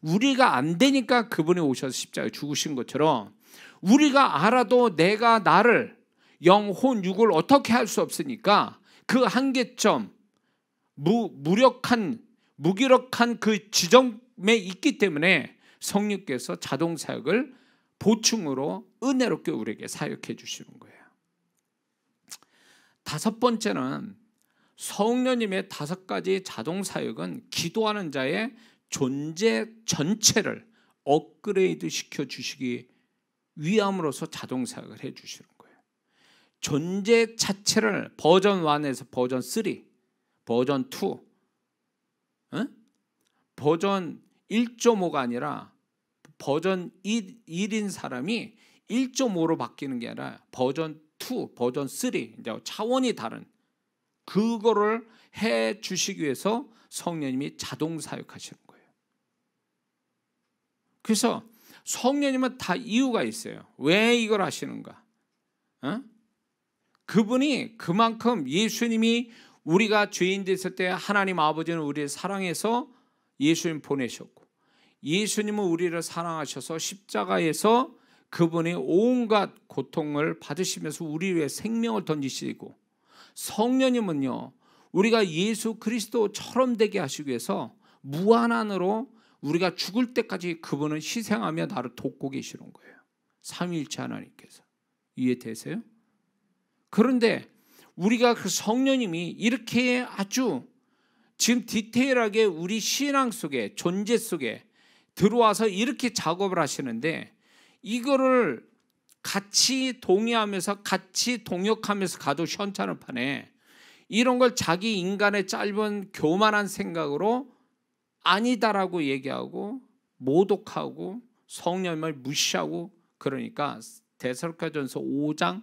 우리가 안 되니까 그분이 오셔서 십자가에 죽으신 것처럼 우리가 알아도 내가 나를 영혼, 육을 어떻게 할 수 없으니까 그 한계점, 무기력한 그 지점에 있기 때문에 성령께서 자동 사역을 보충으로 은혜롭게 우리에게 사역해 주시는 거예요. 다섯 번째는 성령님의 5가지 자동 사역은 기도하는 자의 존재 전체를 업그레이드 시켜 주시기 위함으로써 자동 사역을 해 주시는 거예요. 존재 자체를 버전 1에서 버전 3, 버전 2, 버전 1.5가 아니라 버전 1인 사람이 1.5로 바뀌는 게 아니라 버전 2, 버전 3, 이제 차원이 다른 그거를 해 주시기 위해서 성령님이 자동 사역하시는 거예요. 그래서 성령님은 다 이유가 있어요. 왜 이걸 하시는가? 그분이 그만큼 예수님이 우리가 죄인 됐을 때 하나님 아버지는 우리를 사랑해서 예수님 보내셨고 예수님은 우리를 사랑하셔서 십자가에서 그분이 온갖 고통을 받으시면서 우리 위해 생명을 던지시고 성령님은요 우리가 예수 그리스도처럼 되게 하시기 위해서 무한한으로 우리가 죽을 때까지 그분은 희생하며 나를 돕고 계시는 거예요. 삼위일체 하나님께서. 이해되세요? 그런데 우리가 그 성령님이 이렇게 아주 지금 디테일하게 우리 신앙 속에 존재 속에 들어와서 이렇게 작업을 하시는데 이거를 같이 동의하면서 같이 동역하면서 가도 시원찮은 판에 이런 걸 자기 인간의 짧은 교만한 생각으로 아니다라고 얘기하고 모독하고 성령님을 무시하고 그러니까 데살로니가전서 5장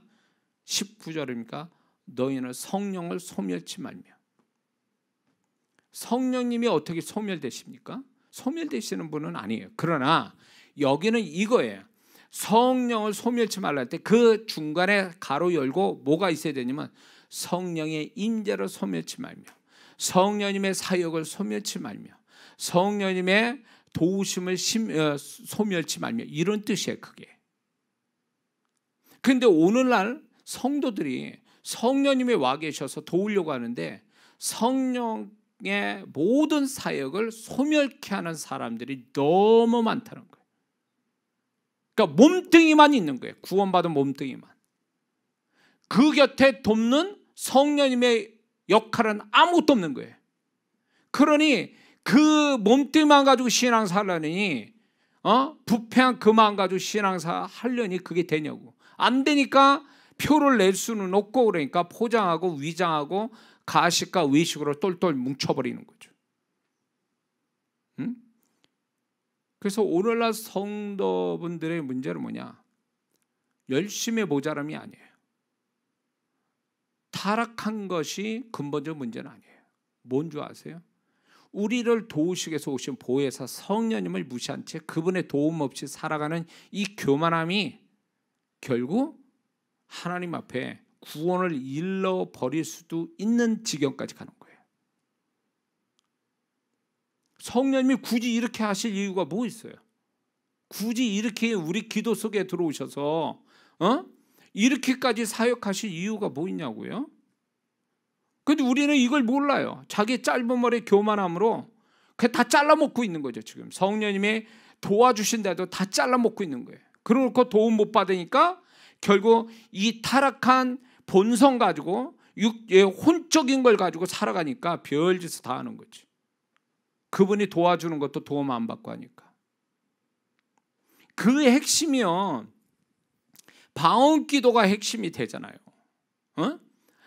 19절입니까? 너희는 성령을 소멸치 말며. 성령님이 어떻게 소멸되십니까? 소멸되시는 분은 아니에요. 그러나 여기는 이거예요. 성령을 소멸치 말라 할 때 그 중간에 가로 열고 뭐가 있어야 되냐면 성령의 임재를 소멸치 말며 성령님의 사역을 소멸치 말며 성령님의 도우심을 소멸치 말며 이런 뜻이에요. 그게. 그런데 오늘날 성도들이 성령님이 와 계셔서 도우려고 하는데 성령의 모든 사역을 소멸케 하는 사람들이 너무 많다는 거예요. 그러니까 몸뚱이만 있는 거예요. 구원받은 몸뚱이만. 그 곁에 돕는 성령님의 역할은 아무것도 없는 거예요. 그러니 그 몸뚱이만 가지고 신앙생활 하려니 부패한 그 마음 가지고 신앙생활 하려니 그게 되냐고. 안 되니까 표를 낼 수는 없고, 그러니까 포장하고 위장하고 가식과 외식으로 똘똘 뭉쳐버리는 거죠. 응? 그래서 오늘날 성도분들의 문제는 뭐냐? 열심히 모자람이 아니에요. 타락한 것이 근본적 문제는 아니에요. 뭔 줄 아세요? 우리를 도우시기 위해서 오신 보혜사 성령님을 무시한 채 그분의 도움 없이 살아가는 이 교만함이 결국 하나님 앞에 구원을 잃어버릴 수도 있는 지경까지 가는 거예요. 성령님이 굳이 이렇게 하실 이유가 뭐 있어요? 굳이 이렇게 우리 기도 속에 들어오셔서 이렇게까지 사역하실 이유가 뭐 있냐고요? 근데 우리는 이걸 몰라요. 자기 짧은 머리 교만함으로 그게 다 잘라먹고 있는 거죠. 지금 성령님이 도와주신데도 다 잘라먹고 있는 거예요. 그러고 도움 못 받으니까 결국 이 타락한 본성 가지고 혼적인 걸 가지고 살아가니까 별짓을 다 하는 거지. 그분이 도와주는 것도 도움 안 받고 하니까. 그 핵심이요, 방언기도가 핵심이 되잖아요.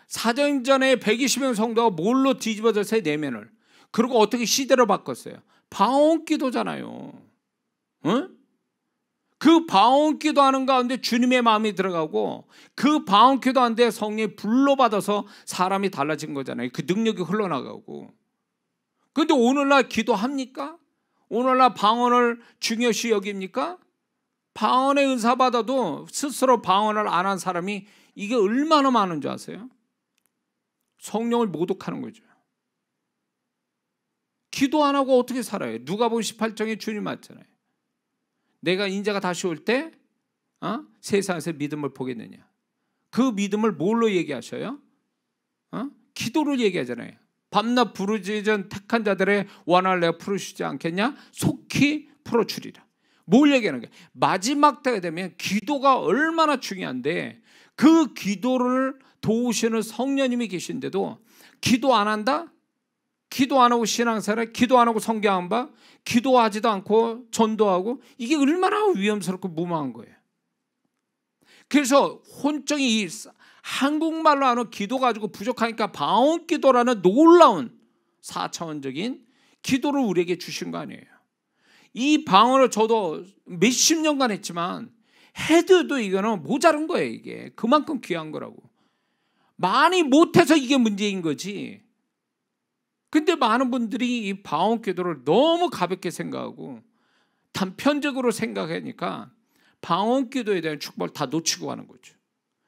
사정전에 120명 성도가 뭘로 뒤집어졌어요? 내면을. 그리고 어떻게 시대로 바꿨어요? 방언기도잖아요. 그 방언기도 하는 가운데 주님의 마음이 들어가고, 그 방언기도 하는데 성령이 불러받아서 사람이 달라진 거잖아요. 그 능력이 흘러나가고. 그런데 오늘날 기도합니까? 오늘날 방언을 중요시 여깁니까? 방언의 은사 받아도 스스로 방언을 안 한 사람이 이게 얼마나 많은 줄 아세요? 성령을 모독하는 거죠. 기도 안 하고 어떻게 살아요? 누가복음 18장에 주님 맞잖아요. 내가 인자가 다시 올 때 세상에서 믿음을 보겠느냐. 그 믿음을 뭘로 얘기하셔요? 기도로 얘기하잖아요. 밤낮 부르짖은 택한 자들의 원한을 내가 풀어주지 않겠냐? 속히 풀어주리라. 뭘 얘기하는 거예요? 마지막 때가 되면 기도가 얼마나 중요한데, 그 기도를 도우시는 성령님이 계신데도 기도 안 한다? 기도 안 하고 신앙생활, 기도 안 하고 성경 안 봐, 기도하지도 않고 전도하고, 이게 얼마나 위험스럽고 무모한 거예요. 그래서 혼적이 한국말로 하는 기도 가지고 부족하니까 방언기도라는 놀라운 4차원적인 기도를 우리에게 주신 거 아니에요. 이 방언을 저도 몇십 년간 했지만 해도 이거는 모자란 거예요. 이게 그만큼 귀한 거라고. 많이 못해서 이게 문제인 거지. 근데 많은 분들이 이 방언기도를 너무 가볍게 생각하고 단편적으로 생각하니까 방언기도에 대한 축복을 다 놓치고 가는 거죠.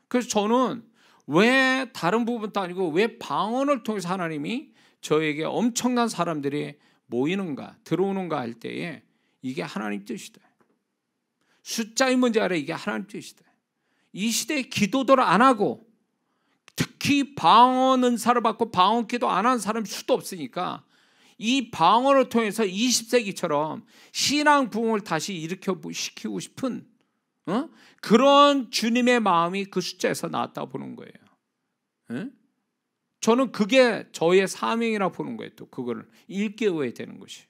그래서 저는 왜 다른 부분도 아니고 왜 방언을 통해서 하나님이 저에게 엄청난 사람들이 모이는가, 들어오는가 할 때에 이게 하나님 뜻이다. 숫자의 문제 아니라 이게 하나님 뜻이다. 이 시대에 기도를 안 하고, 특히 방언 은사를 받고 방언 기도 안 하는 사람이 수도 없으니까 이 방언을 통해서 20세기처럼 신앙 부흥을 다시 일으키고 싶은 그런 주님의 마음이 그 숫자에서 나왔다고 보는 거예요. 저는 그게 저의 사명이라 보는 거예요. 또 그거를 일깨워야 되는 것이.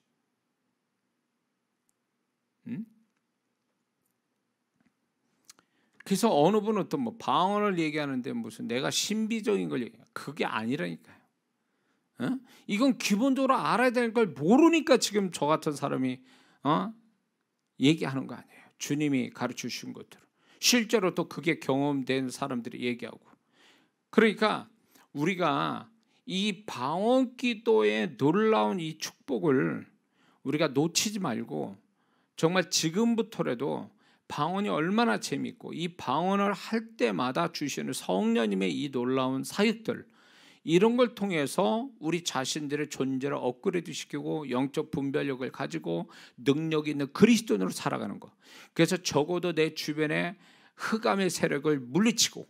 그래서 어느 분은 또 뭐 방언을 얘기하는데 무슨 내가 신비적인 걸 얘기해. 그게 아니라니까요. 이건 기본적으로 알아야 되는 걸 모르니까 지금 저 같은 사람이 얘기하는 거 아니에요. 주님이 가르쳐 주신 것대로. 실제로 또 그게 경험된 사람들이 얘기하고. 그러니까 우리가 이 방언 기도의 놀라운 이 축복을 우리가 놓치지 말고, 정말 지금부터라도 방언이 얼마나 재밌고 이 방언을 할 때마다 주시는 성령님의 이 놀라운 사역들, 이런 걸 통해서 우리 자신들의 존재를 업그레이드 시키고 영적 분별력을 가지고 능력 있는 그리스도인으로 살아가는 거. 그래서 적어도 내 주변에 흑암의 세력을 물리치고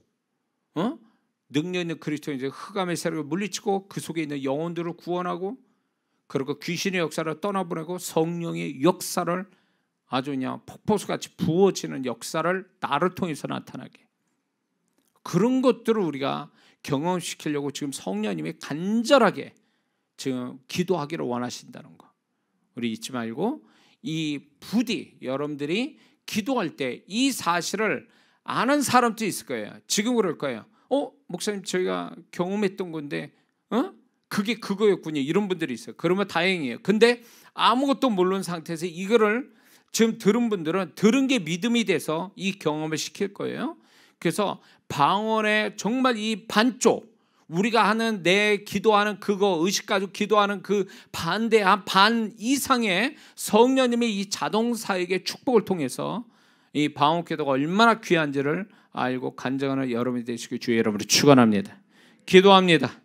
능력 있는 그리스도인들 흑암의 세력을 물리치고 그 속에 있는 영혼들을 구원하고, 그리고 귀신의 역사를 떠나보내고 성령의 역사를 아주 그냥 폭포수같이 부어지는 역사를 나를 통해서 나타나게, 그런 것들을 우리가 경험시키려고 지금 성령님이 간절하게 지금 기도하기를 원하신다는 거. 우리 잊지 말고 이 부디 여러분들이 기도할 때 이 사실을 아는 사람도 있을 거예요. 지금 그럴 거예요. 목사님 저희가 경험했던 건데 그게 그거였군요. 이런 분들이 있어요. 그러면 다행이에요. 근데 아무것도 모르는 상태에서 이거를 지금 들은 분들은 들은 게 믿음이 돼서 이 경험을 시킬 거예요. 그래서 방언의 정말 이 반쪽, 우리가 하는 내 기도하는 그거 의식 가지고 기도하는 그 반대한 반 이상의 성령님의 이 자동 사역의 축복을 통해서 이 방언 기도가 얼마나 귀한지를 알고 간증하는 여러분이 되시길 주의 이름으로 축원합니다. 기도합니다.